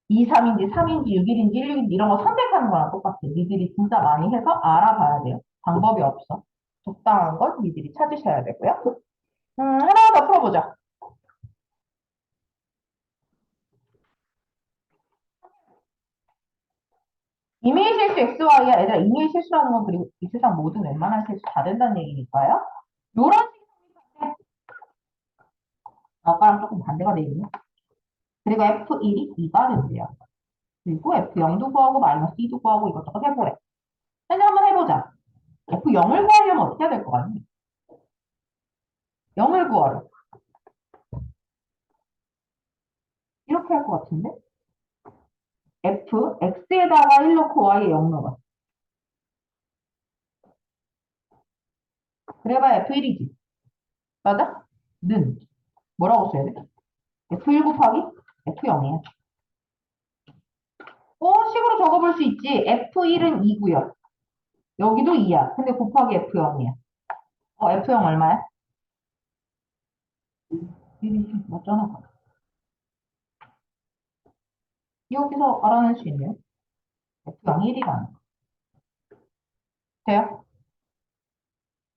2, 3인지 3인지 6일인지 1일인지 이런 거 선택하는 거랑 똑같아. 니들이 진짜 많이 해서 알아봐야 돼요. 방법이 없어. 적당한 건 니들이 찾으셔야 되고요. 하나 더 풀어보자. 이메일 실수 XY야. 얘들아, 이메일 실수라는 건 그리고 이 세상 모든 웬만한 실수 다 된다는 얘기니까요. 요런 식으로 아까랑 조금 반대가 돼 있네. 그리고 F1이 2가 된대요. 그리고 F0도 구하고 마이너스 2도 구하고 이것저것 해보래. 이제 한번 해보자. F0을 구하려면 어떻게 해야 될 것 같니? 0을 구하래. 이렇게 할 것 같은데? F, X에다가 1 넣고 Y에 0 넣어. 그래봐야 F1이지. 맞아? 는. 뭐라고 써야 돼? F1 곱하기 F0이야. 식으로 적어볼 수 있지. F1은 2고요. 여기도 2야. 근데 곱하기 F0이야. F0 얼마야? 1이지. 맞잖아. 여기서 알아낼 수 있네요. F0이 1이라는 거. 돼요?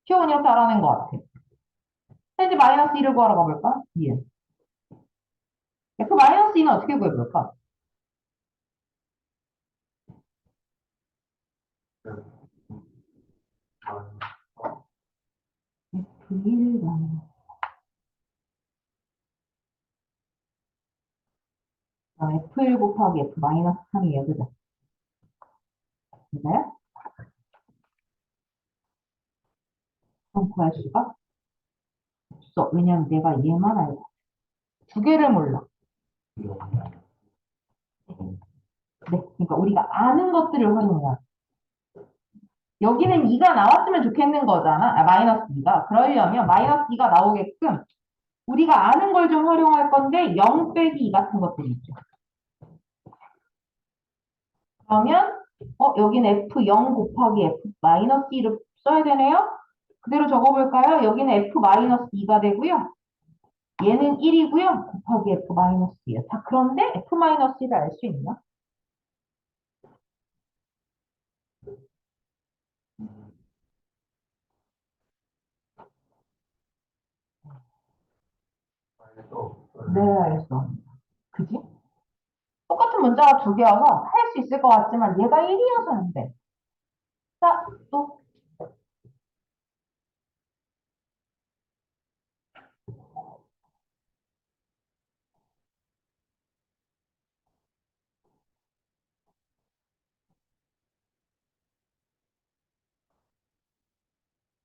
Q1 이렇게 알아낸 것 같아. 이제 마이너스 2를 구하러 가볼까? 2은. F 마이너스 2는 어떻게 구해볼까? 1번. F1 곱하기 F 마이너스 3이에요. 그죠? 맞아요? 그럼 구할 수가 없어. 왜냐면 내가 얘만 알고. 두 개를 몰라. 네. 그러니까 우리가 아는 것들을 활용해야 돼. 여기는 2가 나왔으면 좋겠는 거잖아. 마이너스 2가. 그러려면 마이너스 2가 나오게끔 우리가 아는 걸 좀 활용할 건데 0 빼기 2 같은 것들이 있죠. 그러면 여기는 F0 곱하기 F 마이너스 2를 써야 되네요. 그대로 적어볼까요? 여기는 F 마이너스 2가 되고요. 얘는 1이고요. 곱하기 F 마이너스 2요. 자, 그런데 F 마이너스 1을 알 수 있나? 네, 알겠어. 그지? 똑같은 문자가 두 개여서 할 수 있을 것 같지만 얘가 1이어서 안 돼. 자, 또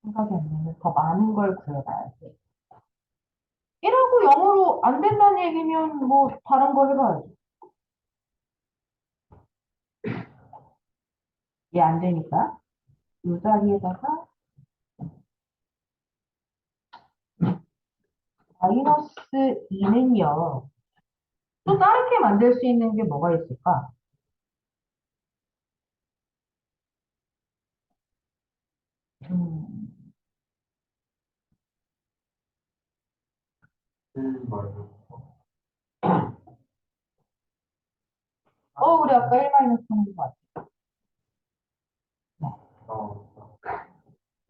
생각이 안 나네. 더 많은 걸 구해봐야지. 1하고 0으로 안 된다는 얘기면 뭐 다른 거 해봐야지. 얘 안 되니까 이 자리에다가 마이너스 2는요. 또 다르게 만들 수 있는 게 뭐가 있을까? 음, 우리 아까 1 마이너스 하는 거 같아.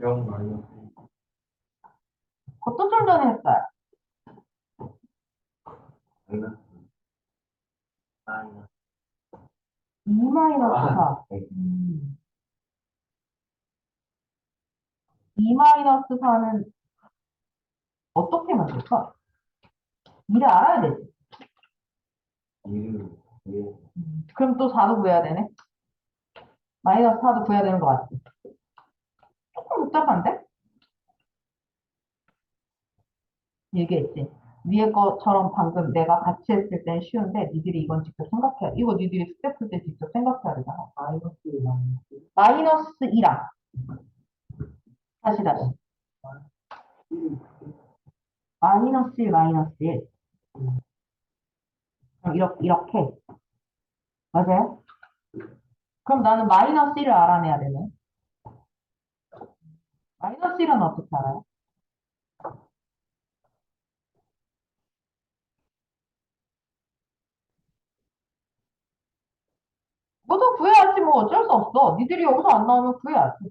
영 마이너스 그것도 좀 전에 했어요. 마이너스 4. 2 마이너스 4. 2 마이너스 4는 어떻게 만들까? 2를 알아야 되지. 2를 그럼 또 4도 구해야 되네. 마이너스 4도 구해야 되는 것 같아. 조금 복잡한데? 얘기했지. 위에 것처럼 방금 내가 같이 했을 땐 쉬운데 니들이 이건 직접 생각해야 돼. 이거 니들이 숙제 풀 때 직접 생각해야 되잖아. 마이너스 1 마이너스 마이너스 2랑 다시 마이너스 1 마이너스 1 그럼 이렇게 맞아요? 그럼 나는 마이너스 1을 알아내야 되네. 마이너스 1은 어떻게 알아요? 너도 구해야지 뭐 어쩔 수 없어. 니들이 여기서 안 나오면 구해야지.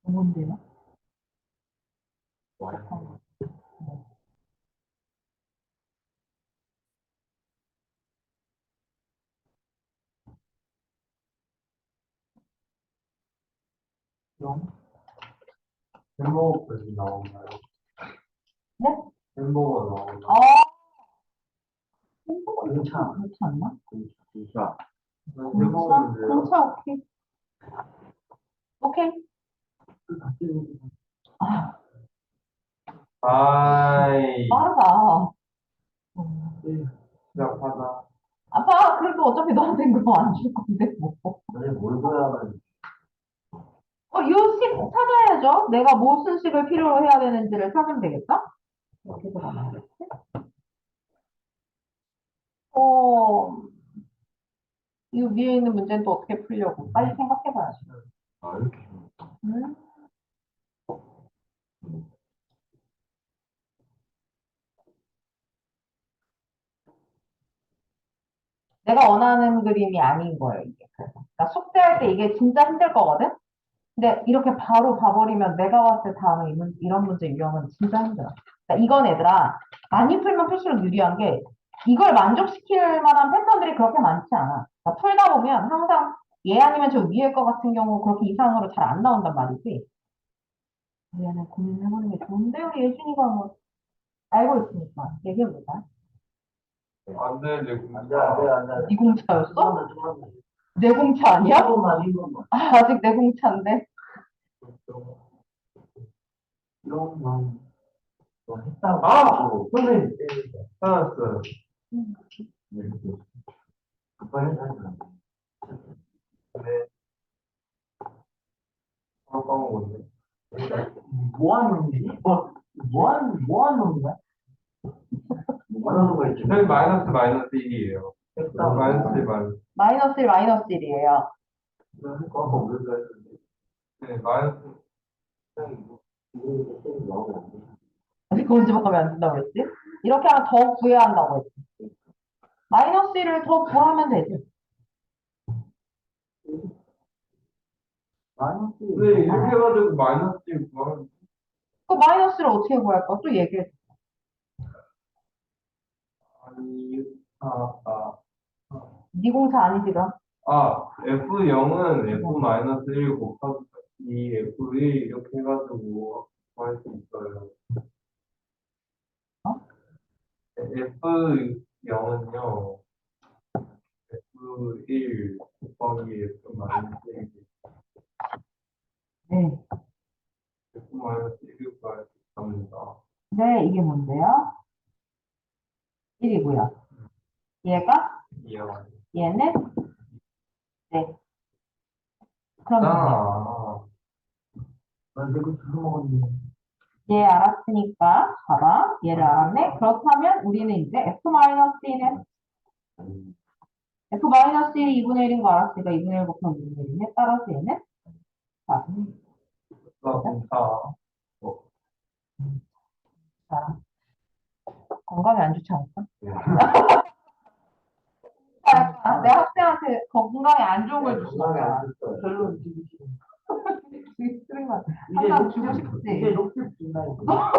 뭔데요? 영 햄버거까지 나오나요? 네? 햄버거 나오나요? 공차 그렇지 않나? 공사. 공차? 공차 오케이. 오케이. 아, 아이, 빠르다. 시작하자. 아빠, 그래도 어차피 너한테 그거 안 줄 건데, 뭐. 아니, 뭘 보야만 요식 찾아야죠. 내가 무슨 식을 필요로 해야 되는지를 찾으면 되겠다. 이렇게 들어가야겠지? 어, 이 위에 있는 문제는 또 어떻게 풀려고? 빨리 생각해봐야지. 이렇게 음? 내가 원하는 그림이 아닌 거예요, 이게. 그래서. 그러니까 숙제할 때 이게 진짜 힘들 거거든? 근데 이렇게 바로 봐버리면 내가 봤을 때 다음에 이런 문제 유형은 진짜 힘들어. 그러니까 이건 얘들아, 많이 풀면 풀수록 유리한 게 이걸 만족시킬 만한 패턴들이 그렇게 많지 않아. 그러니까 풀다 보면 항상 얘 아니면 저 위에 거 같은 경우 그렇게 이상으로 잘 안 나온단 말이지. 얘는 고민해보는 게 좋은데 우리 예준이가 뭐 알고 있으니까 얘기해보자. 안 돼, 내 안 돼, 안 돼, 안 돼. 네 공차였어? 조금만. 내 공차 아니야? 이것만. 아, 아직 내 공차인데. 이것만. 너 했다고. 아! 선생님. 찾았어요. 네, 급하게 하지. 네. 까먹었네. 뭐 하는 놈이지? 뭐 하는 놈이야? 뭐 하는 거 있지? 저희 마이너스 1이에요. 마이너스 1, 마이너스. 마이너스 1, 마이너스 1이에요. 아까 우리가 했는데. 네, 마이너스. 이거 나오면 안 돼. 아직 그건 집어가면 안 된다고 그랬지? 이렇게 하면 더 구해야 한다고 했지. 마이너스 1을 더 구하면 되지. 마이너스 네, 이렇게 해가지고 마이너스 1 구하면. 그 마이너스를 어떻게 구할까? 또 얘기해. 아니, 네 공차 아니지, 그럼? F0은 F-1 곱하기 2, F1 이렇게 해가지고 구할 수 있어요. 어? F0은요, F1 곱하기 F-1. 네. F-1을 구할 수 있답니다. 네, 이게 뭔데요? 1이고요. 얘가? 이해가 얘는? 네. 그럼 난 내가 주워 먹었는데. 얘 알았으니까 봐봐. 얘를 알았네. 그렇다면 우리는 이제 F-1은 F-1이 2분의 1인 거 알았으니까 2분의 1 곱하기 2분의 1이네. 따라서 얘는? 자, 공차. 자, 건강에 안 좋지 않을까? 네. 내 학생한테 건강에 안 좋은 걸 주시는 건강에 거야. 안 좋어요. 별로 지금 되게 싫은 거야. 이게 항상 주고 녹즙 싶지. 이게 녹즙 준다니까.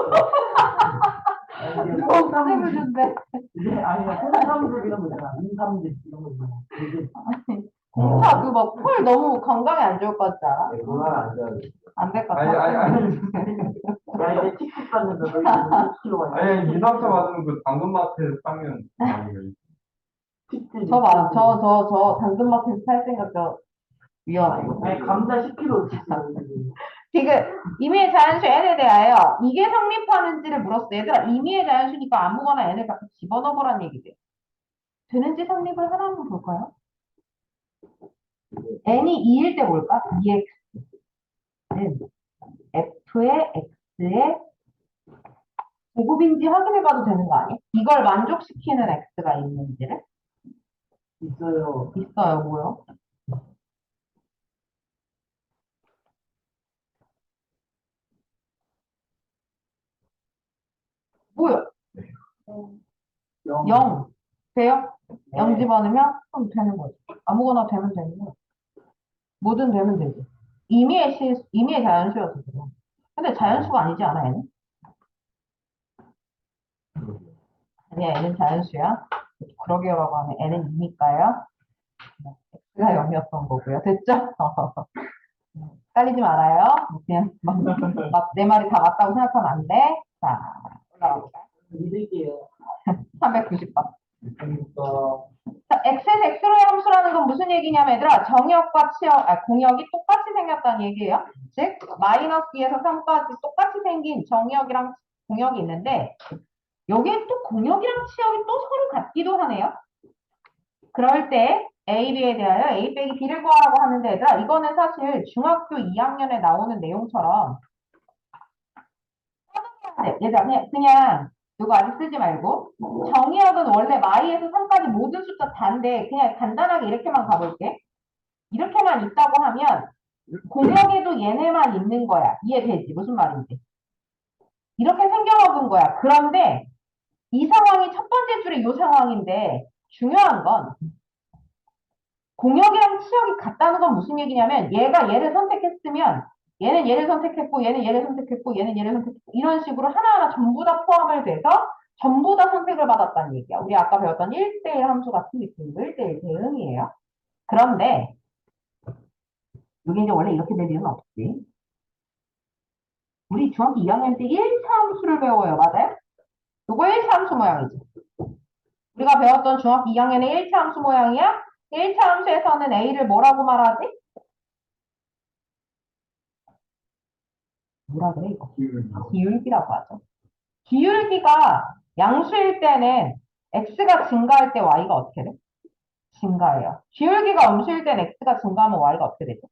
누가 쌤을 준대. 이게 아니야 홍삼즙 이런 거 있잖아. 인삼즙 이런 거 있잖아. 이게 공차 그막콜 너무 건강에 안 좋을 것 같지 않아? 건강 안 좋아요. 안 될 것 아니, 같아. 야 이제 틱틱 받는다. 너 이거 10kg 아니, 2, 3차 받으면 그 당근마트에서 사면 아니에요. 틱틱. 저 당근마켓에서 살 생각 저 위험해. 아니 감자 10kg 있어. 지금 임의의 자연수 n에 대하여 이게 성립하는지를 물었어. 얘들아, 임의의 자연수니까 아무거나 n을 갖다 집어넣어보란 얘기지. 되는지 성립을 하나만 볼까요? n이 2일 때 뭘까? 2x는 f의 x의 제곱인지 확인해봐도 되는 거 아니야? 이걸 만족시키는 x가 있는지를? 있어요. 있어요. 뭐요? 뭐요? 0. 돼요? 0 집어넣으면 그럼 되는 거지. 아무거나 되면 되는 거야. 뭐든 되면 되지. 임의의 자연수였어, 지금. 근데 자연수가 아니지 않아, 얘는? 아니야, 얘는 자연수야. 그러게요라고 하면 얘는 2니까요. x가 0이었던 거고요. 됐죠? 헷갈리지 말아요. 그냥 내 말이 다 맞다고 생각하면 안 돼. 자, 올라가 볼까요? 믿을게요. 390번. 그러니까, 자, x에서 x로의 함수라는 건 무슨 얘기냐면 얘들아 정역과 공역이 똑같이 생겼다는 얘기예요. 즉 마이너스 2에서 3까지 똑같이 생긴 정역이랑 공역이 있는데 여기에 또 공역이랑 치역이 또 서로 같기도 하네요. 그럴 때 A, B에 대하여 A 빼기 B를 구하라고 하는데 얘들아 이거는 사실 중학교 2학년에 나오는 내용처럼 얘들아 그냥 이거 아직 쓰지 말고 정의역은 원래 마이에서 3까지 모든 숫자 다인데 그냥 간단하게 이렇게만 가볼게. 이렇게만 있다고 하면 공역에도 얘네만 있는 거야. 이해되지? 무슨 말인지. 이렇게 생겨먹은 거야. 그런데 이 상황이 첫 번째 줄의 이 상황인데 중요한 건 공역이랑 치역이 같다는 건 무슨 얘기냐면 얘가 얘를 선택했으면 얘는 얘를 선택했고 얘는 얘를 선택했고 얘는 얘를 선택했고 이런 식으로 하나하나 전부 다 포함을 돼서 전부 다 선택을 받았다는 얘기야. 우리 아까 배웠던 1대1 함수 같은 느낌이고 1대1 대응이에요. 그런데 여기 이제 원래 이렇게 될 일은 없지. 우리 중학교 2학년 때 1차 함수를 배워요. 맞아요? 요거 1차 함수 모양이지. 우리가 배웠던 중학교 2학년의 1차 함수 모양이야? 1차 함수에서는 A를 뭐라고 말하지? 뭐라 그래 이거? 기울기라고 하죠. 기울기가 양수일 때는 x가 증가할 때 y가 어떻게 돼? 증가해요. 기울기가 음수일 때는 x가 증가하면 y가 어떻게 되죠?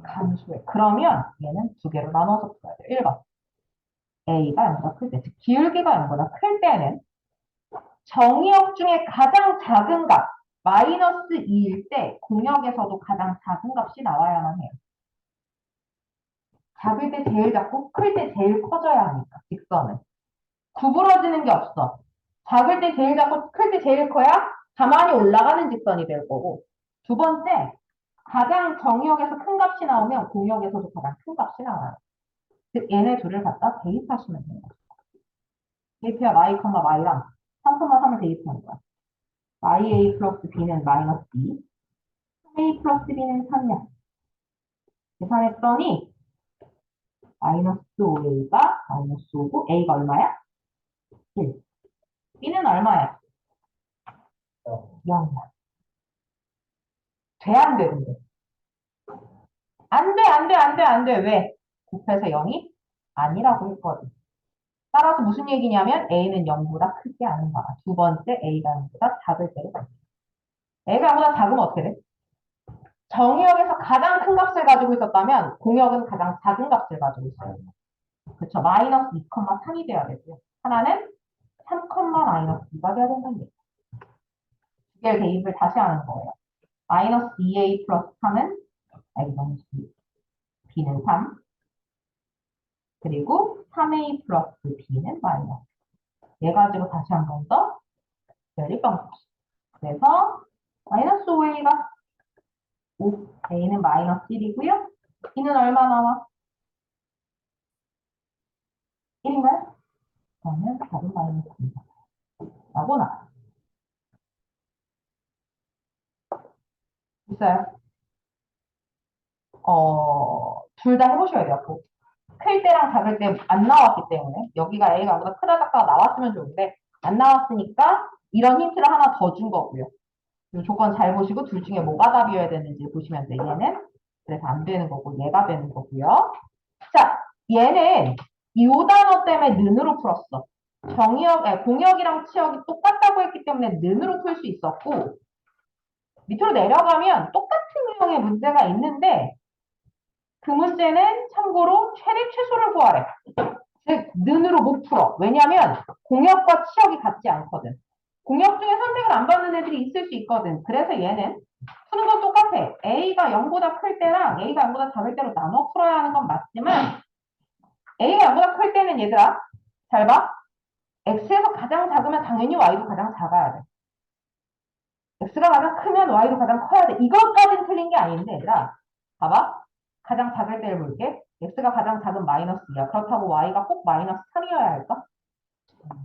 감소해. 그러면 얘는 두 개로 나눠서 풀어야 돼요. 1번. a가 0보다 클 때, 즉 기울기가 0보다 클 때는 정의역 중에 가장 작은 값, 마이너스 2일 때 공역에서도 가장 작은 값이 나와야만 해요. 작을 때 제일 작고 클 때 제일 커져야 하니까, 직선은. 구부러지는 게 없어. 작을 때 제일 작고 클 때 제일 커야 가만히 올라가는 직선이 될 거고. 두 번째, 가장 정의역에서 큰 값이 나오면 공역에서도 가장 큰 값이 나와요. 즉 얘네 둘을 갖다 대입하시면 돼요. 대입해야 y, y랑 3, 3을 대입하는 거야. ya 플러스 b는 마이너스 2, 3a 플러스 b는 3이야. 계산했더니 마이너스 5a가 마이너스 5고 a가 얼마야? 1. b는 얼마야? 0이야. 돼, 안 돼, 근데? 안 돼, 안 돼, 안 돼, 안 돼. 왜? 곱해서 0이 아니라고 했거든. 따라서 무슨 얘기냐면 a는 0보다 크지 않은 거야. 두 번째 a가 0보다 작을 때를 말이야. a가 0보다 작으면 어떻게 돼? 정의역에서 가장 큰 값을 가지고 있었다면 공역은 가장 작은 값을 가지고 있어요. 그렇죠. 마이너스 2,3이 돼야 되고요. 하나는 3, 마이너스 2가 돼야 된다는 얘기예요. 두 개를 대입을 다시 하는 거예요. 마이너스 2a 플러스 3은 마이너스 b는 3. 그리고 3a 플러스 b는 마이너스. 얘 가지고 다시 한 번 더 대립방식. 그래서 마이너스 5a가 5, a는 마이너스 1이고요. b는 얼마 나와? 1인가요? 그러면 답은 마이너스 2다. 라고 나와. 있어요? 둘 다 해보셔야 돼요. 클 때랑 작을 때 안 나왔기 때문에 여기가 A가 보다 크다 작다가 나왔으면 좋은데 안 나왔으니까 이런 힌트를 하나 더 준 거고요. 이 조건 잘 보시고 둘 중에 뭐가 답이어야 되는지 보시면 돼요. 얘는 그래서 안 되는 거고 얘가 되는 거고요. 자, 얘는 이 단어 때문에 는으로 풀었어. 공역이랑 치역이 똑같다고 했기 때문에 는으로 풀 수 있었고 밑으로 내려가면 똑같은 유형의 문제가 있는데 그 문제는 참고로 최대 최소를 구하래. 즉 는으로 못 풀어. 왜냐하면 공역과 치역이 같지 않거든. 공역 중에 선택을 안 받는 애들이 있을 수 있거든. 그래서 얘는 푸는 건 똑같아. A가 0보다 클 때랑 A가 0보다 작을 때로 나눠 풀어야 하는 건 맞지만 A가 0보다 클 때는 얘들아 잘 봐. X에서 가장 작으면 당연히 Y도 가장 작아야 돼. X가 가장 크면 Y도 가장 커야 돼. 이것까지는 틀린 게 아닌데 얘들아 봐봐. 가장 작을 때를 볼게. X가 가장 작은 마이너스 2야. 그렇다고 Y가 꼭 마이너스 3이어야 할까?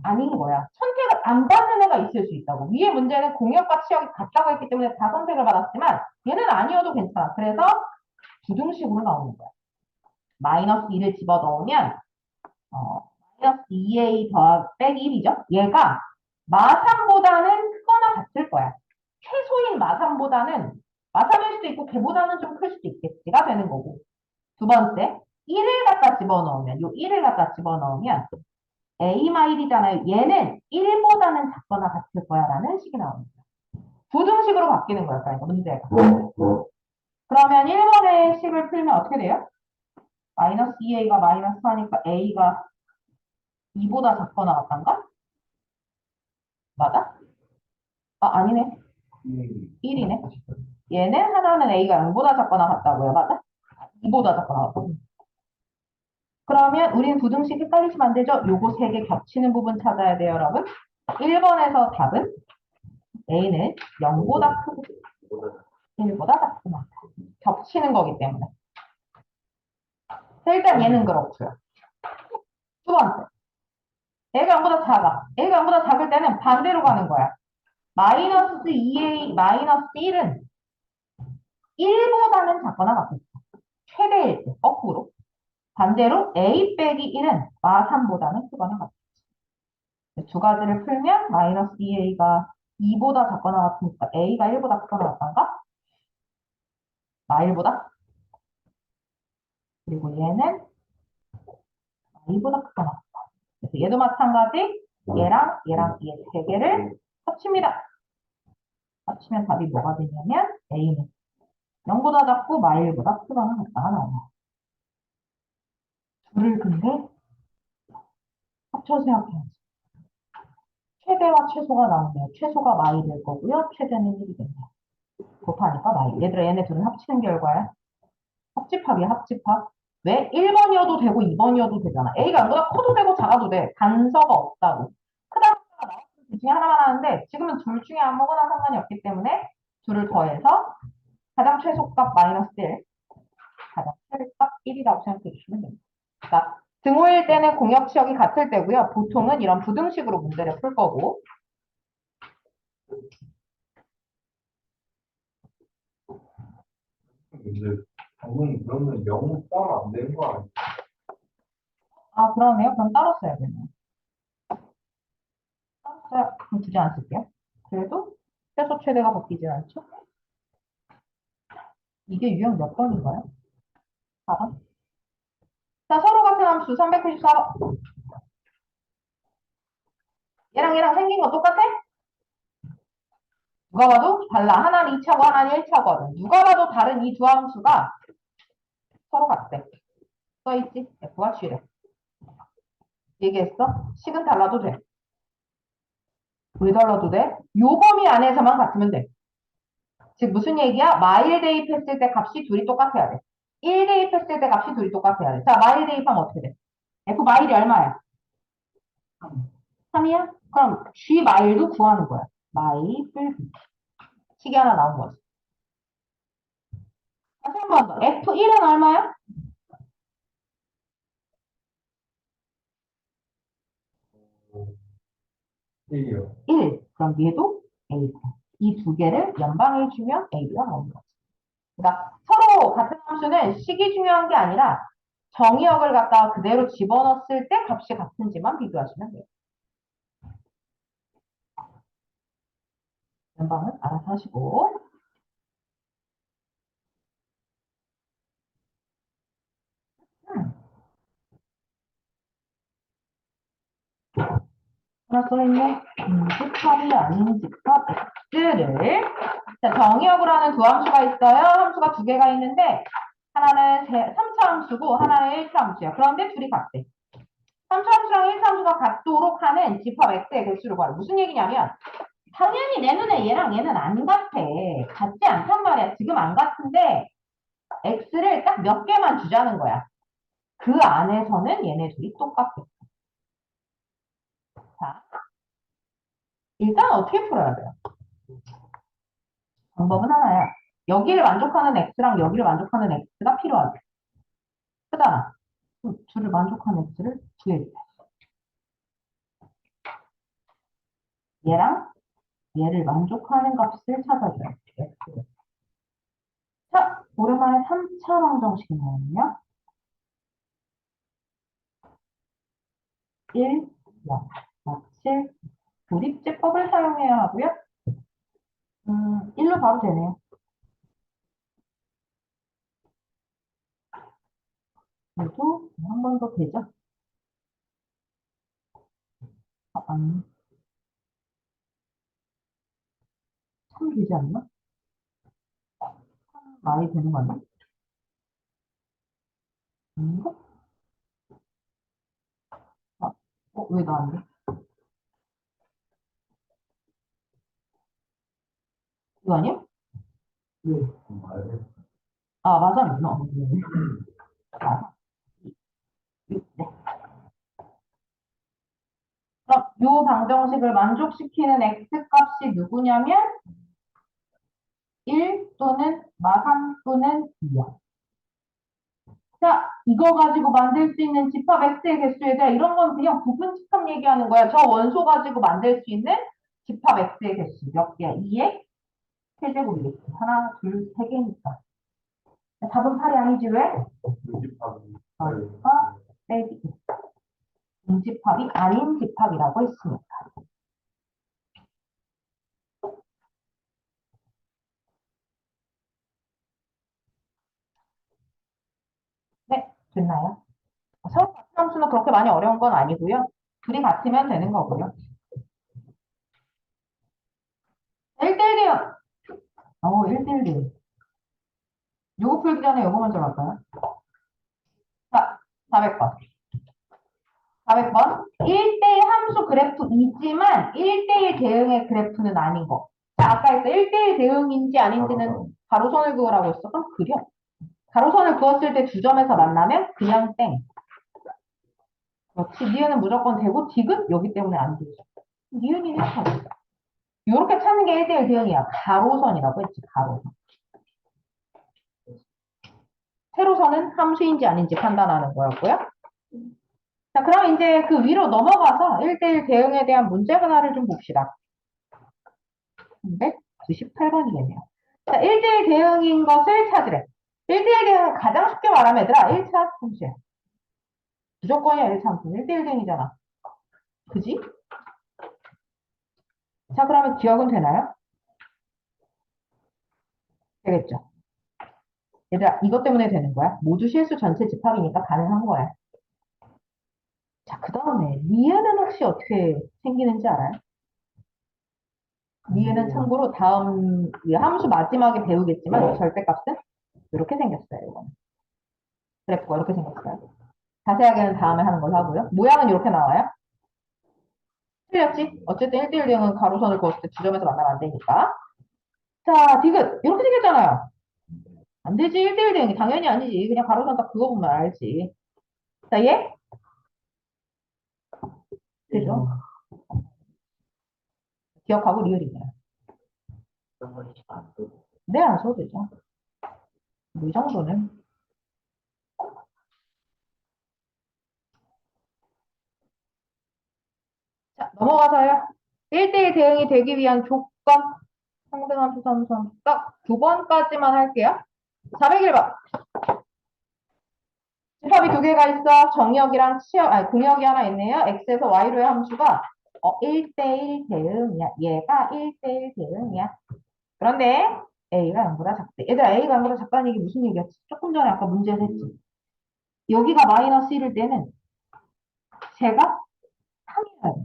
아닌 거야. 선택을 안 받는 애가 있을 수 있다고. 위에 문제는 공역과 치역이 같다고 했기 때문에 다 선택을 받았지만 얘는 아니어도 괜찮아. 그래서 부등식으로 나오는 거야. 마이너스 2를 집어넣으면 마이너스 2a 빼기 1이죠. 얘가 마3보다는 크거나 같을 거야. 최소인 마3보다는 마3일 수도 있고 걔보다는 좀 클 수도 있겠지가 되는 거고. 두 번째, 1을 갖다 집어넣으면 요 1을 갖다 집어넣으면 A-1이잖아요. 얘는 1보다는 작거나 같을 거야 라는 식이 나옵니다. 부등식으로 바뀌는 거야. 그러니까 문제가. 그러면 1번의 식을 풀면 어떻게 돼요? 마이너스 2a가 마이너스 4니까 a가 2보다 작거나 같단가? 맞아? 아, 아니네. 1이네. 얘는 하나는 a가 0보다 작거나 같다고요. 맞아? 2보다 작거나 같다고. 그러면 우린 부등식 헷갈리시면 안 되죠? 요거 세 개 겹치는 부분 찾아야 돼요, 여러분. 1번에서 답은 a는 0보다 크고 1보다 작구나. 겹치는 거기 때문에. 자, 일단 얘는 그렇고요. 두 번째. A가 0보다 작아. A가 0보다 작을 때는 반대로 가는 거야. 마이너스 2A 마이너스 1은 1보다는 작거나 같겠어. 최대일 때, 거꾸로. 반대로 A 빼기 1은 마 3보다는 크거나 같겠어. 두 가지를 풀면 마이너스 2A가 2보다 작거나 같으니까 A가 1보다 크거나 같단가? 마 1보다? 그리고 얘는 마 2보다 크거나 같다. 그래서 얘도 마찬가지 얘랑 얘 세 개를 합칩니다. 합치면 답이 뭐가 되냐면 A는 0보다 작고 마 1보다 크거나 같다가 나와요. 둘을 근데 합쳐서 생각해야지. 최대와 최소가 나오네요. 최소가 마이 될 거고요. 최대는 1이 됩니다. 곱하니까 마이. 얘들아 얘네 둘은 합치는 결과야. 합집합이야 합집합. 왜? 1번이어도 되고 2번이어도 되잖아. A가 0보다 커도 되고 작아도 돼. 단서가 없다고. 크다 작다 나왔으면 둘 중에 하나만 하는데 지금은 둘 중에 아무거나 상관이 없기 때문에 둘을 더해서 가장 최소값 마이너스 1, 가장 최대값 1이라고 생각해 주시면 됩니다. 그러니까 등호일 때는 공역 지역이 같을 때고요. 보통은 이런 부등식으로 문제를 풀 거고. 이제 방금 그러면 영 포함 안 되는 거 아니야? 아, 그러네요. 그럼 따로 써야 되네요. 따로 써야, 그럼 굳이 안 쓸게요. 그래도 최소 최대가 바뀌진 않죠? 이게 유형 몇 번인가요? 4번? 자, 서로 같은 함수 394번. 얘랑 생긴 거 똑같아? 누가 봐도 달라. 하나는 2차고 하나는 1차거든. 누가 봐도 다른 이 두 함수가 서로 같대. 써있지? F가 G래. 얘기했어? 식은 달라도 돼. 왜 달라도 돼? 요 범위 안에서만 같으면 돼. 즉 무슨 얘기야? 마일 대입했을 때 값이 둘이 똑같아야 돼. 1 대입했을 때 값이 둘이 똑같아야 돼. 자, 마일 대입하면 어떻게 돼? F 마일이 얼마야? 3이야? 그럼 G 마일도 구하는 거야. 마일을 식이 하나 나온 거지. 다시 한 번 더. F1은 얼마야? 1이요. 1. 그럼 얘도 A. 이 두 개를 연방해 주면 AB가 나오는 거지. 그러니까 서로 같은 함수는 식이 중요한 게 아니라 정의역을 갖다가 그대로 집어넣었을 때 값이 같은지만 비교하시면 돼요. 연방은 알아서 하시고. 하나 써있네. 집합이 아닌 집합 x를. 자, 정의역을 하는 두 함수가 있어요. 함수가 두 개가 있는데 하나는 3차 함수고 하나는 1차 함수야. 그런데 둘이 같대. 3차 함수랑 1차 함수가 같도록 하는 집합 x의 개수를 구하라. 무슨 얘기냐면 당연히 내 눈에 얘랑 얘는 안 같아. 같지 않단 말이야. 지금 안 같은데 x를 딱 몇 개만 주자는 거야. 그 안에서는 얘네 둘이 똑같아. 자, 일단 어떻게 풀어야 돼요? 방법은 하나야. 여기를 만족하는 x랑 여기를 만족하는 x가 필요하대. 크잖아. 둘을 만족하는 x를 구해줘. 얘랑 얘를 만족하는 값을 찾아줘요. x를. 자, 오랜만에 3차 방정식이 나오면요. 1, 0, 7, 조립제법을 사용해야 하고요. 1로 바로 되네요. 그래도 한 번 더 되죠? 아니, 3 되지 않나? 3 많이 되는 거 아니야? 아닌가? 아, 왜 나 안 돼? 이거 아니야? 왜? 아, 맞아. 맞아. 네. 그럼 요 방정식을 만족시키는 x값이 누구냐면 1 또는 마3 또는 2야. 자, 이거 가지고 만들 수 있는 집합 X의 개수에 대한 이런 건 그냥 부분 집합 얘기하는 거야. 저 원소 가지고 만들 수 있는 집합 X의 개수 몇 개야? 2의 세제곱이겠지. 하나, 둘, 세 개니까. 답은 8이 아니지 왜? 문집합은 빼기. 집합이 아닌 집합이라고 했으니까. 네, 됐나요? 서로 같은 함수는 그렇게 많이 어려운 건 아니고요. 둘이 같으면 되는 거고요. 1대1이요. 1대1이요. 요거 풀기 전에 요거 먼저 갈까요? 자, 400번. 400번. 1대1 함수 그래프이지만 1대1 대응의 그래프는 아닌 거. 자, 아까 했어. 1대1 대응인지 아닌지는 가로선을 그으라고 했어. 그럼 그려. 가로선을 그었을 때 두 점에서 만나면 그냥 땡. 그렇지. 니은은 무조건 되고 딕은 여기 때문에 안 되죠. 니은이 해서. 이렇게 찾는 게 1대1 대응이야. 가로선이라고 했지. 가로선. 세로선은 함수인지 아닌지 판단하는 거였고요. 자, 그럼 이제 그 위로 넘어가서 1대1 대응에 대한 문제 하나를 좀 봅시다. 198번이겠네요. 자, 1대1 대응인 것을 찾으래. 1대1 대응은 가장 쉽게 말하면 얘들아, 1차 함수야. 무조건이야, 1차 함수. 1대1 대응이잖아. 그지? 자, 그러면 기억은 되나요? 되겠죠? 얘들아, 이것 때문에 되는 거야. 모두 실수 전체 집합이니까 가능한 거야. 자, 그 다음에 니은은 혹시 어떻게 생기는지 알아요? 니은은 참고로 다음 이 함수 마지막에 배우겠지만 절대값은 이렇게 생겼어요. 이거는. 그래프가 이렇게 생겼어요. 자세하게는 다음에 하는 걸로 하고요. 모양은 이렇게 나와요. 틀렸지? 어쨌든 1대1 대응은 가로선을 그었을 때 두 점에서 만나면 안 되니까. 자, 디귿 이렇게 생겼잖아요. 안 되지. 1대1 대응이 당연히 아니지. 그냥 가로선 딱 그거보면 알지. 자, 얘? 되죠? 기억하고 리을이잖아. 네, 안 써도 되죠. 뭐이 정도는. 자, 넘어가서요. 1대1 대응이 되기 위한 조건. 상등함수, 선수함수. 딱 두 번까지만 할게요. 401번. 집합이 두 개가 있어. 정역이랑 공역이 하나 있네요. x에서 y로의 함수가 1대1 대응이야. 얘가 1대1 대응이야. 그런데 a가 0보다 작대. 얘들아, a가 0보다 작다는 얘기 무슨 얘기야? 조금 전에 아까 문제에서 했지. 여기가 마이너스 1일 때는 제가 3이어야 돼.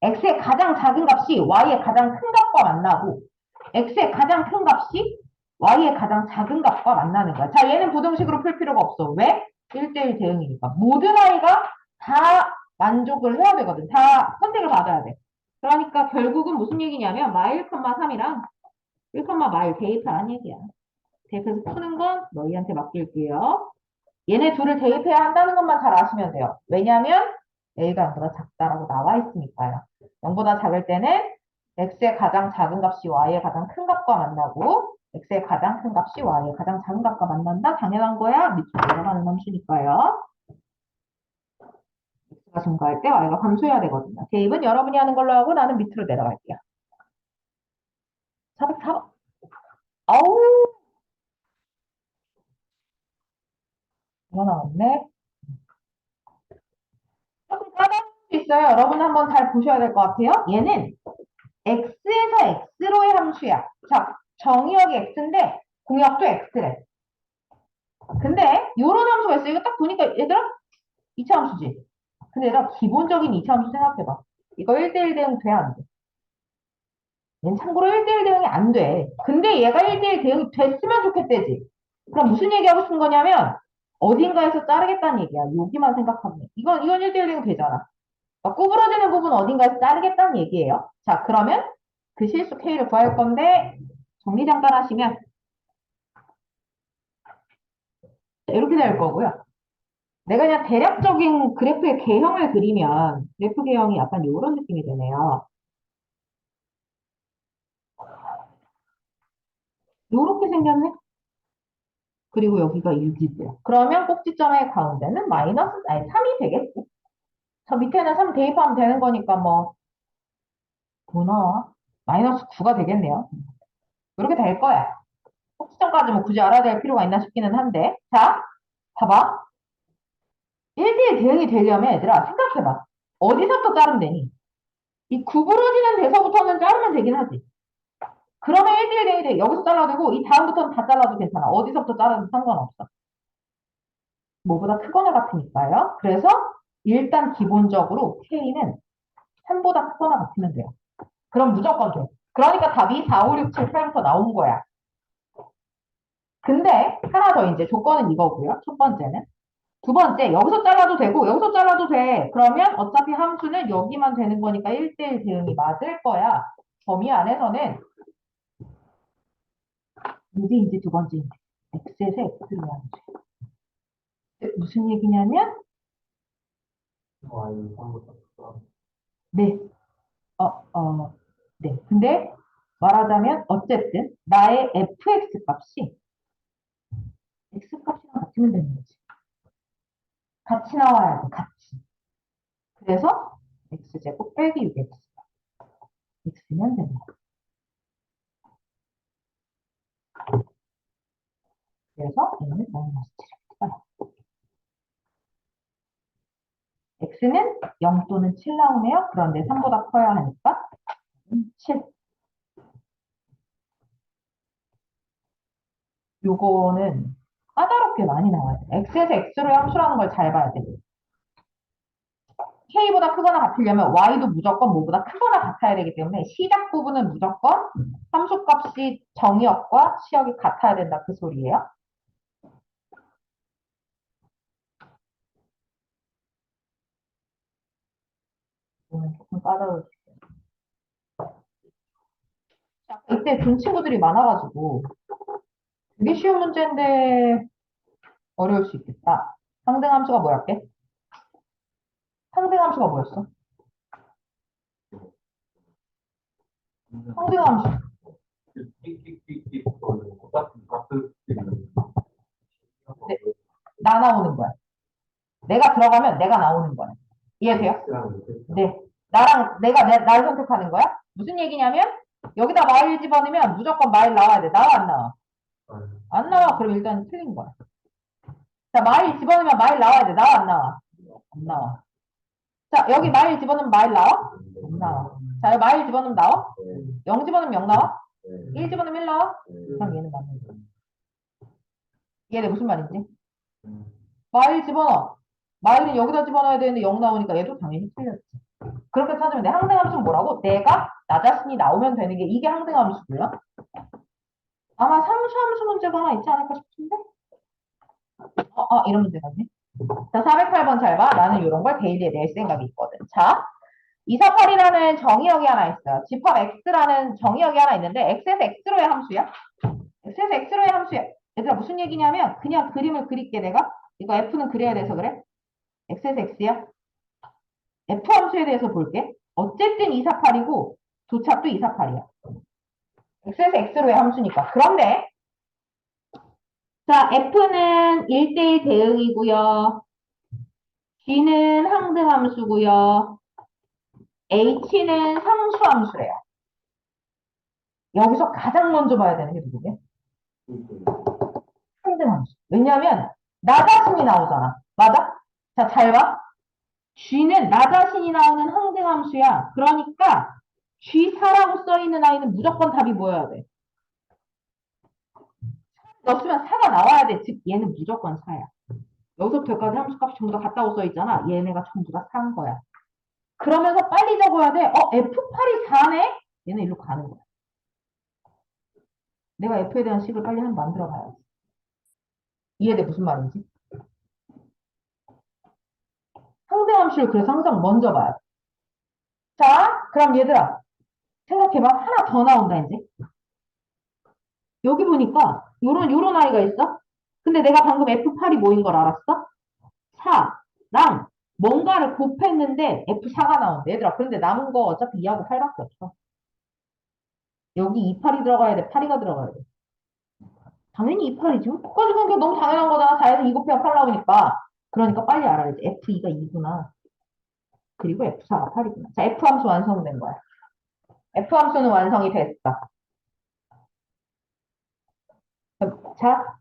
x의 가장 작은 값이 y의 가장 큰 값과 만나고 x의 가장 큰 값이 y의 가장 작은 값과 만나는 거야. 자, 얘는 부등식으로 풀 필요가 없어. 왜? 1대1 대응이니까. 모든 i가 다 만족을 해야 되거든. 다 선택을 받아야 돼. 그러니까 결국은 무슨 얘기냐면 마일, 3이랑 1, 마일 대입하라는 얘기야. 대입해서 푸는 건 너희한테 맡길게요. 얘네 둘을 대입해야 한다는 것만 잘 아시면 돼요. 왜냐하면 a가 0보다 작다라고 나와 있으니까요. 0보다 작을 때는 x의 가장 작은 값이 y의 가장 큰 값과 만나고 x의 가장 큰 값이 y의 가장 작은 값과 만난다? 당연한 거야. 밑으로 내려가는 함수니까요. x가 증가할 때 y가 감소해야 되거든요. 대입은 여러분이 하는 걸로 하고 나는 밑으로 내려갈게요. 404번. 아우, 이거 나왔네. 조금 까다로울 수 있어요. 여러분 한번 잘 보셔야 될 것 같아요. 얘는 x에서 x로의 함수야. 자, 정의역이 x인데 공역도 x래. 근데 요런 함수가 있어. 이거 딱 보니까 얘들아 2차 함수지. 근데 얘들아 기본적인 2차 함수 생각해봐. 이거 1대1 대응 돼, 안 돼? 얘는 참고로 1대1 대응이 안 돼. 근데 얘가 1대1 대응이 됐으면 좋겠대지. 그럼 무슨 얘기하고 싶은 거냐면 어딘가에서 자르겠다는 얘기야. 여기만 생각하면. 이건 1대1 대응 되잖아. 그러니까 구부러지는 부분 어딘가에서 자르겠다는 얘기예요. 자, 그러면 그 실수 K를 구할 건데 정리 잠깐 하시면 이렇게 될 거고요. 내가 그냥 대략적인 그래프의 개형을 그리면 그래프 개형이 약간 이런 느낌이 되네요. 이렇게 생겼네? 그리고 여기가 6이 돼요. 그러면 꼭지점의 가운데는 마이너스, 아니, 3이 되겠지. 저 밑에는 3 대입하면 되는 거니까 뭐 나와? 마이너스 9가 되겠네요. 이렇게 될 거야. 꼭지점까지 뭐 굳이 알아야 될 필요가 있나 싶기는 한데. 자, 봐봐. 1대1 대응이 되려면 얘들아, 생각해봐. 어디서부터 자르면 되니? 이 구부러지는 데서부터는 자르면 되긴 하지. 그러면 1대1 대응이 돼. 여기서 잘라도 되고, 이 다음부터는 다 잘라도 괜찮아. 어디서부터 자르든 상관없어. 뭐보다 크거나 같으니까요. 그래서 일단 기본적으로 K는 3보다 크거나 같으면 돼요. 그럼 무조건 돼. 그러니까 답이 4, 5, 6, 7, 8부터 나온 거야. 근데 하나 더 이제 조건은 이거고요. 첫 번째는. 두 번째, 여기서 잘라도 되고 여기서 잘라도 돼. 그러면 어차피 함수는 여기만 되는 거니까 1대1 대응이 맞을 거야. 범위 안에서는 이제 두 번째인데 x에서 x를 하는 무슨 얘기냐면 Y 3부터 네, 네. 근데 말하자면 어쨌든 나의 fx 값이 x 값이랑 같으면 되는 거지. 같이 나와야 돼, 같이. 그래서 x제곱 빼기 6x. x면 되는 거. 그래서 얘는 마이너스 7입니다. x는 0 또는 7 나오네요. 그런데 3보다 커야 하니까 7. 요거는 까다롭게 많이 나와야 돼. x에서 x로의 함수라는 걸 잘 봐야 돼. k보다 크거나 같으려면 y도 무조건 뭐보다 크거나 같아야 되기 때문에 시작 부분은 무조건 함수값이 정의역과 시역이 같아야 된다 그 소리예요. 이거는 조금 까다로워. 이때 준 친구들이 많아가지고 되게 쉬운 문제인데 어려울 수 있겠다. 상등함수가 뭐였게? 상등함수가 뭐였어? 상등함수. 끽끽끽끽 똑같은 값을 네, 나 나오는 거야. 내가 들어가면 내가 나오는 거야. 이해돼요? 네. 나를 선택하는 거야? 무슨 얘기냐면, 여기다 마일 집어넣으면 무조건 마일 나와야 돼. 나와, 안 나와? 안 나와. 그럼 일단 틀린 거야. 자, 마일 집어넣으면 마일 나와야 돼. 나와, 안 나와? 안 나와. 자, 여기 마일 집어넣으면 마일 나와? 안 나와. 자, 여기 마일 집어넣으면 나와? 0 집어넣으면 0 나와? 1 집어넣으면 1 나와? 그럼 얘는 맞는 거야. 이해돼? 무슨 말인지? 마일 집어넣어. 마일은 여기다 집어넣어야 되는데 0 나오니까 얘도 당연히 틀렸지. 그렇게 찾으면 돼. 항등함수는 뭐라고? 내가 나 자신이 나오면 되는 게 이게 항등함수고요. 아마 상수함수 문제가 하나 있지 않을까 싶은데? 이런 문제가 있네. 자, 408번 잘 봐. 나는 이런 걸 데일리에 낼 생각이 있거든. 자, 248이라는 정의역이 하나 있어요. 집합 x라는 정의역이 하나 있는데 x에서 x로의 함수야. x에서 x로의 함수야. 얘들아 무슨 얘기냐면 그냥 그림을 그릴게 내가. 이거 f는 그려야 돼서 그래. x에서 x야. f 함수에 대해서 볼게. 어쨌든 248이고 도착도 248이야. x에서 x로의 함수니까. 그런데 자, f는 1대1 대응이고요. g는 항등함수고요. h는 상수함수래요. 여기서 가장 먼저 봐야 되는 게 누구게? 항등함수. 왜냐하면 나 자신이 나오잖아. 맞아? 자, 잘 봐. g는 나 자신이 나오는 항등함수야. 그러니까 G4라고 써있는 아이는 무조건 답이 뭐여야 돼? 넣었으면 4가 나와야 돼. 즉 얘는 무조건 4야. 여기서부터 여기까지 함수값이 전부 다 같다고 써있잖아. 얘네가 전부 다 4인 거야. 그러면서 빨리 적어야 돼. F8이 4네? 얘는 일로 가는 거야. 내가 F에 대한 식을 빨리 한번 만들어 봐야지. 이해돼? 무슨 말인지? 상대함수를 그래서 항상 먼저 봐야 돼. 자, 그럼 얘들아. 생각해봐. 하나 더 나온다, 이제. 여기 보니까 요런 아이가 있어. 근데 내가 방금 F8이 뭐인 걸 알았어? 4랑 뭔가를 곱했는데 F4가 나온대. 얘들아, 그런데 남은 거 어차피 2하고 8밖에 없어. 여기 28이 들어가야 돼, 8이가 들어가야 돼. 당연히 28이지. 그까지 그게 너무 당연한 거잖아. 4에서 2 곱해야 8 나오니까. 그러니까 빨리 알아야지. F2가 2구나. 그리고 F4가 8이구나. 자, F 함수 완성된 거야. F 함수는 완성이 됐어. 자,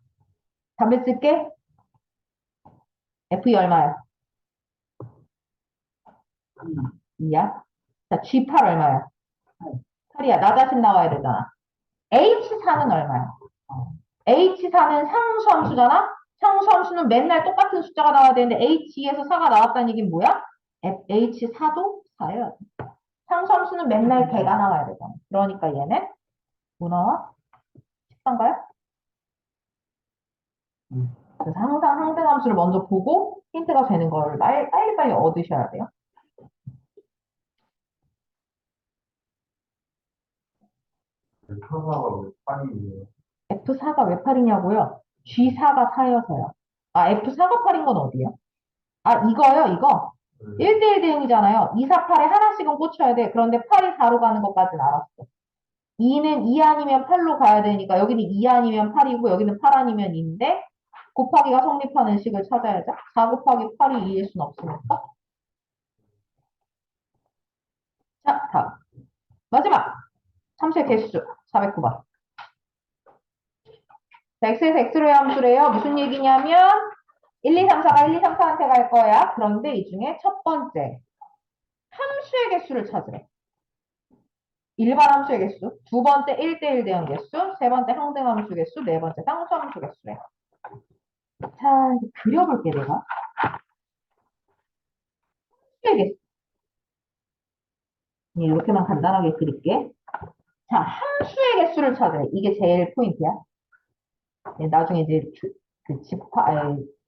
답을 쓸게. F2 얼마야? 2야? 자, G8 얼마야? 8이야. 나 자신 나와야 되잖아. H4는 얼마야? H4는 상수함수잖아? 상수함수는 맨날 똑같은 숫자가 나와야 되는데 H2에서 4가 나왔다는 얘기는 뭐야? H4도 4야. 상수함수는 맨날 개가 나와야 되잖아. 그러니까 얘는 뭐 나와? 13가요? 그래서 항상 상등함수를 먼저 보고 힌트가 되는 걸 빨리빨리 얻으셔야 돼요. 표사가 왜 빨리 F4가 왜 8이냐고요? G4가 4여서요. 아, F4가 8인 건 어디야? 아, 이거요, 이거. 1대1 대응이잖아요. 2, 4, 8에 하나씩은 꽂혀야 돼. 그런데 8이 4로 가는 것까지는 알았어. 2는 2 아니면 8로 가야 되니까 여기는 2 아니면 8이고 여기는 8 아니면 2인데 곱하기가 성립하는 식을 찾아야죠. 4 곱하기 8이 2일 순 없으니까. 자, 다음. 마지막. 함수의 개수 409번. 자, x에서 x로의 함수래요. 무슨 얘기냐면 1, 2, 3, 4가 1, 2, 3, 4한테 갈 거야. 그런데 이 중에 첫 번째 함수의 개수를 찾으래. 일반 함수의 개수, 두 번째 1대1 대응 개수, 세 번째 항등함수 개수, 네 번째 쌍수함수 개수래. 자, 이제 그려볼게 내가. 함수의 개수. 이렇게만 간단하게 그릴게. 자, 함수의 개수를 찾으래. 이게 제일 포인트야. 나중에 이제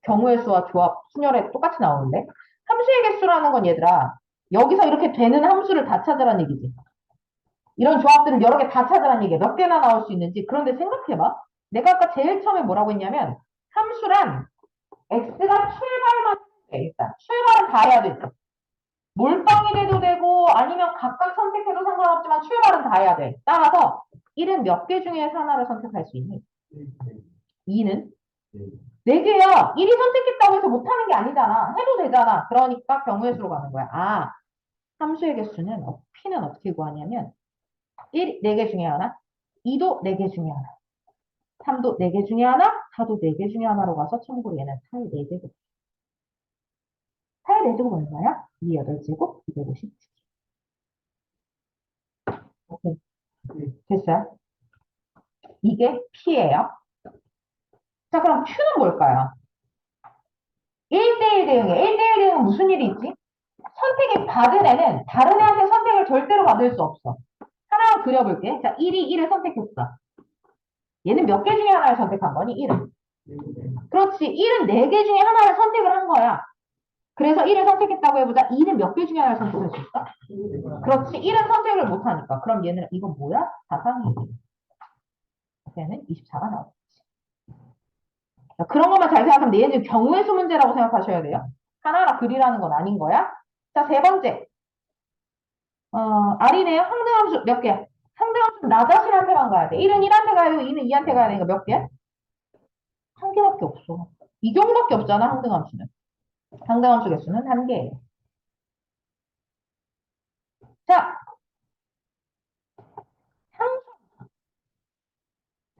경우의 수와 조합, 순열에 똑같이 나오는데 함수의 개수라는 건 얘들아 여기서 이렇게 되는 함수를 다 찾으라는 얘기지. 이런 조합들을 여러 개 다 찾으라는 얘기야. 몇 개나 나올 수 있는지. 그런데 생각해봐. 내가 아까 제일 처음에 뭐라고 했냐면 함수란 x가 출발만 해. 일단 출발은 다 해야 되지. 몰빵이 돼도 되고 아니면 각각 선택해도 상관없지만 출발은 다 해야 돼. 따라서 1은 몇 개 중에서 하나를 선택할 수 있니? 2는 4개야. 1이 선택했다고 해서 못하는 게 아니잖아. 해도 되잖아. 그러니까 경우의 수로 가는 거야. 아, 함수의 개수는 P는 어떻게 구하냐면 1, 4개 중에 하나, 2도 4개 중에 하나, 3도 4개 중에 하나, 4도 4개 중에 하나로 가서 참고로 얘는 4의 4제곱. 4의 4제곱 얼마야? 2, 8제곱, 250. 오케이. 됐어요? 이게 P예요. 자, 그럼 Q는 뭘까요? 1대1 대응이에요. 1대1 대응은 무슨 일이 있지? 선택이 받은 애는 다른 애한테 선택을 절대로 받을 수 없어. 하나 그려볼게. 자, 1이 1을 선택했어. 얘는 몇 개 중에 하나를 선택한 거니? 1은. 그렇지. 1은 4개 중에 하나를 선택을 한 거야. 그래서 1을 선택했다고 해보자. 2는 몇 개 중에 하나를 선택할 수 있어? 그렇지. 1은 선택을 못하니까. 그럼 얘는 이건 뭐야? 다상이지. 얘는 24가 나오겠지. 자, 그런 것만 잘 생각하면 얘는 경우의 수 문제라고 생각하셔야 돼요. 하나하나 그리라는 건 아닌 거야. 자, 세 번째. R이네요. 항등함수 몇 개야? 항등함수는 나 자신한테만 가야 돼. 1은 1한테 가야 되고 2는 2한테 가야 되니까 몇 개야? 한 개밖에 없어. 이 경우밖에 없잖아, 항등함수는. 항등함수 개수는 한 개예요. 자,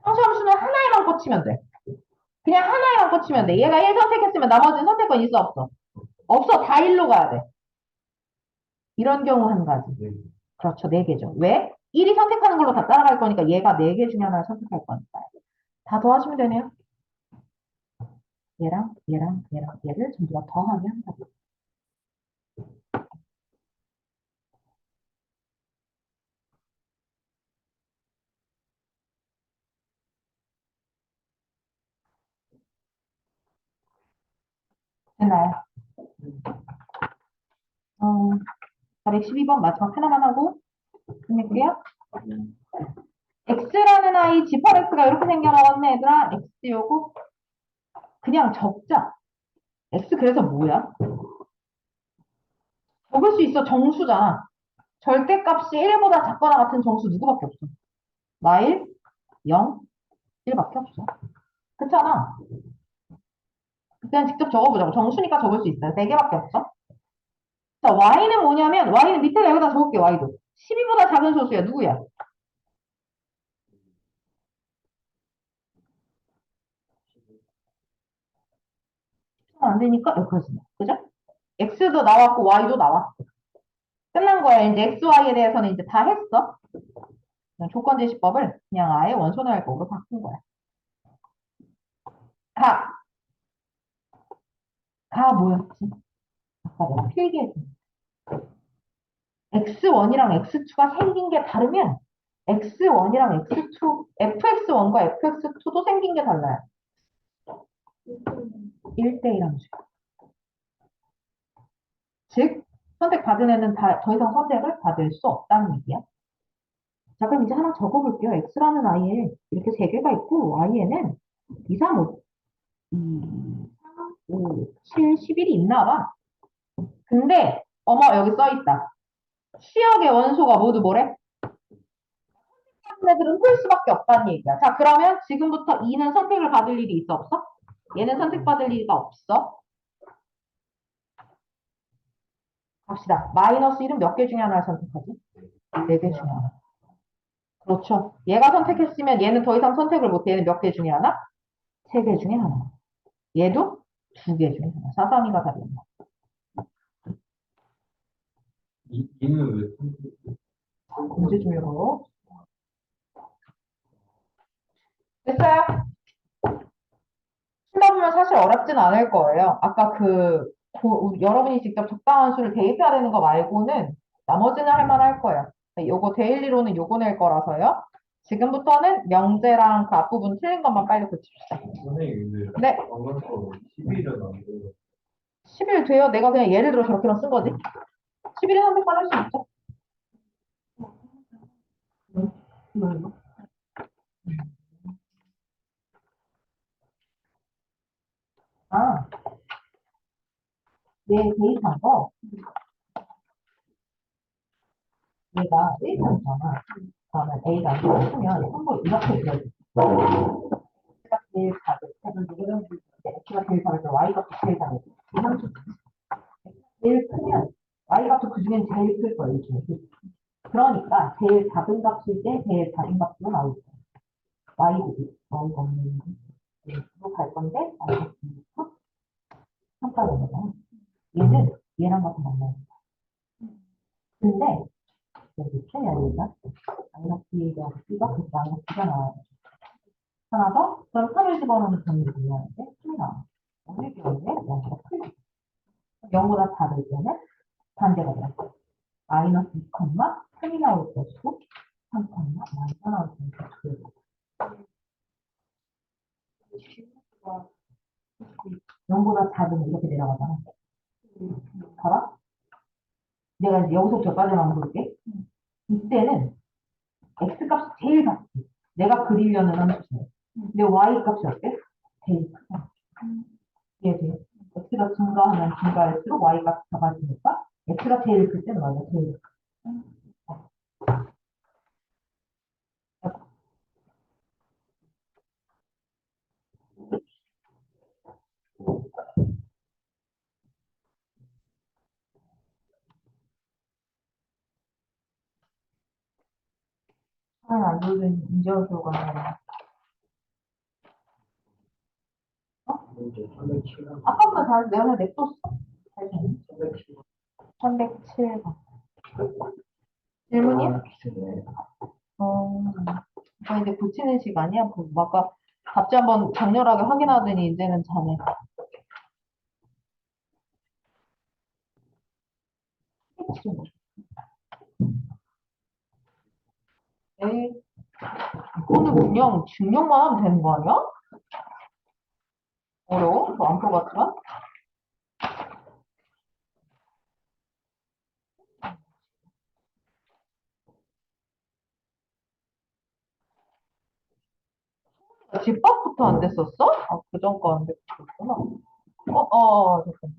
상수함수는 하나에만 꽂히면 돼. 그냥 하나에만 꽂히면 돼. 얘가 1 선택했으면 나머지는 선택권 있어, 없어? 없어. 다 1로 가야 돼. 이런 경우 한 가지. 그렇죠. 4개죠. 왜? 1이 선택하는 걸로 다 따라갈 거니까 얘가 4개 중에 하나를 선택할 거니까. 다 더하시면 되네요. 얘랑 얘랑 얘랑 얘를 전부 다 더하면 답이 됐나요? 412번 마지막 하나만 하고 끝낼게요. x라는 아이 G8x가 이렇게 생겨나왔네 얘들아. x 요거 그냥 적자. x 그래서 뭐야? 적을 수 있어. 정수잖아. 절대값이 1보다 작거나 같은 정수 누구밖에 없어. 마일 0, 1밖에 없어. 괜찮아. 그냥 직접 적어보자고. 정수니까 적을 수 있어요. 4개밖에 없어. 자, y는 뭐냐면, y는 밑에 여기다 적을게, y도. 12보다 작은 소수야. 누구야? 안 되니까 여기까지. 그죠? x도 나왔고, y도 나왔어. 끝난 거야. 이제 x, y에 대해서는 이제 다 했어. 그냥 조건 제시법을 그냥 아예 원소날법으로 바꾼 거야. 가. 가 뭐였지? 아까 내가 필기했지. x1이랑 x2가 생긴 게 다르면 x1이랑 x2, fx1과 fx2도 생긴 게 달라요. 1대1 함수. 즉, 선택받은 애는 더 이상 선택을 받을 수 없다는 얘기야. 자, 그럼 이제 하나 적어볼게요. x라는 i에 이렇게 3개가 있고, y에는 2, 3, 5, 5, 7, 11이 있나 봐. 근데, 어머, 여기 써 있다. 수역의 원소가 모두 뭐래? 애들은 풀 수밖에 없다는 얘기야. 자, 그러면 지금부터 2는 선택을 받을 일이 있어, 없어? 얘는 선택받을 리가 없어. 갑시다. 마이너스 1은 몇 개 중에 하나를 선택하지? 4개 중에 하나. 그렇죠. 얘가 선택했으면 얘는 더 이상 선택을 못해. 얘는 몇 개 중에 하나? 3개 중에 하나. 얘도 2개 중에 하나. 4, 3, 2가 답이었나? 이는 왜 선택? 문제 좀 읽어요. 됐어요? 풀다 보면 사실 어렵진 않을 거예요. 아까 여러분이 직접 적당한 수를 대입해야 되는 거 말고는 나머지는 할 만할 거예요. 요거 데일리로는 요거 낼 거라서요. 지금부터는 명제랑 그 앞부분 틀린 것만 빨리 고칩시다. 선생님 근데 네, 방금 거 11은 안 돼요. 11 돼요? 내가 그냥 예를 들어 저렇게만 쓴 거지. 11은 선택받을 수 있죠. 이거. 아, 얘 대입한 거, 얘가 1편이잖아. 그러면 A가 이렇게 쓰면 한번 이렇게 그려줘. X가 제일 작을 때는 X가 제일 작을 때 Y가 제일 작을 때. 이 함수 제일 크면 Y가 또 그중엔 제일 클 거예요. 이 중에. 그러니까 제일 작은 값일 때 제일 작은 값으로 나올 거예요. Y가 없는 로 갈 건데 Y가 3까지 오잖아. 얘는 얘랑 같은 만나요. 근데 여기 최면 얘가 마이너스 B가 그 마이너스 B가 나와요. 하나 더, 그럼 3을 집어넣으면 정의를 구하는데 2 나와. 오늘 경우에 0보다 크지. 0보다 작을 때는 반대가 돼요. 마이너스 2, 3이 나올 것이고 3, 마이너스 나올 것이고 0보다 작으면 이렇게 내려가잖아. 봐봐. 내가 이제 여기서 저까지만 볼게. 이때는 x값이 제일 작지. 내가 그리려는 함수네. 근데 y값이 어때? 제일 크다. 이해돼? x가 증가하면 증가할수록 y값이 작아지니까 x가 제일 클 때는 y가 제일 크. 안 돌린 인지어수가 아니라. 문제 307번. 아까보다 잘 내가 그냥 냅뒀어. 잘 되네. 307번. 질문이야? 기준에 이거 이제 고치는 시간이야. 아까 답지 한번 장렬하게 확인하더니 이제는 자네. 에이, 이거는 그냥 증명만 하면 되는 거 아니야? 어려워? 저안 써봤지만. 집밥부터 안 됐었어? 아, 그 전 거 안 됐었구나. 잠깐.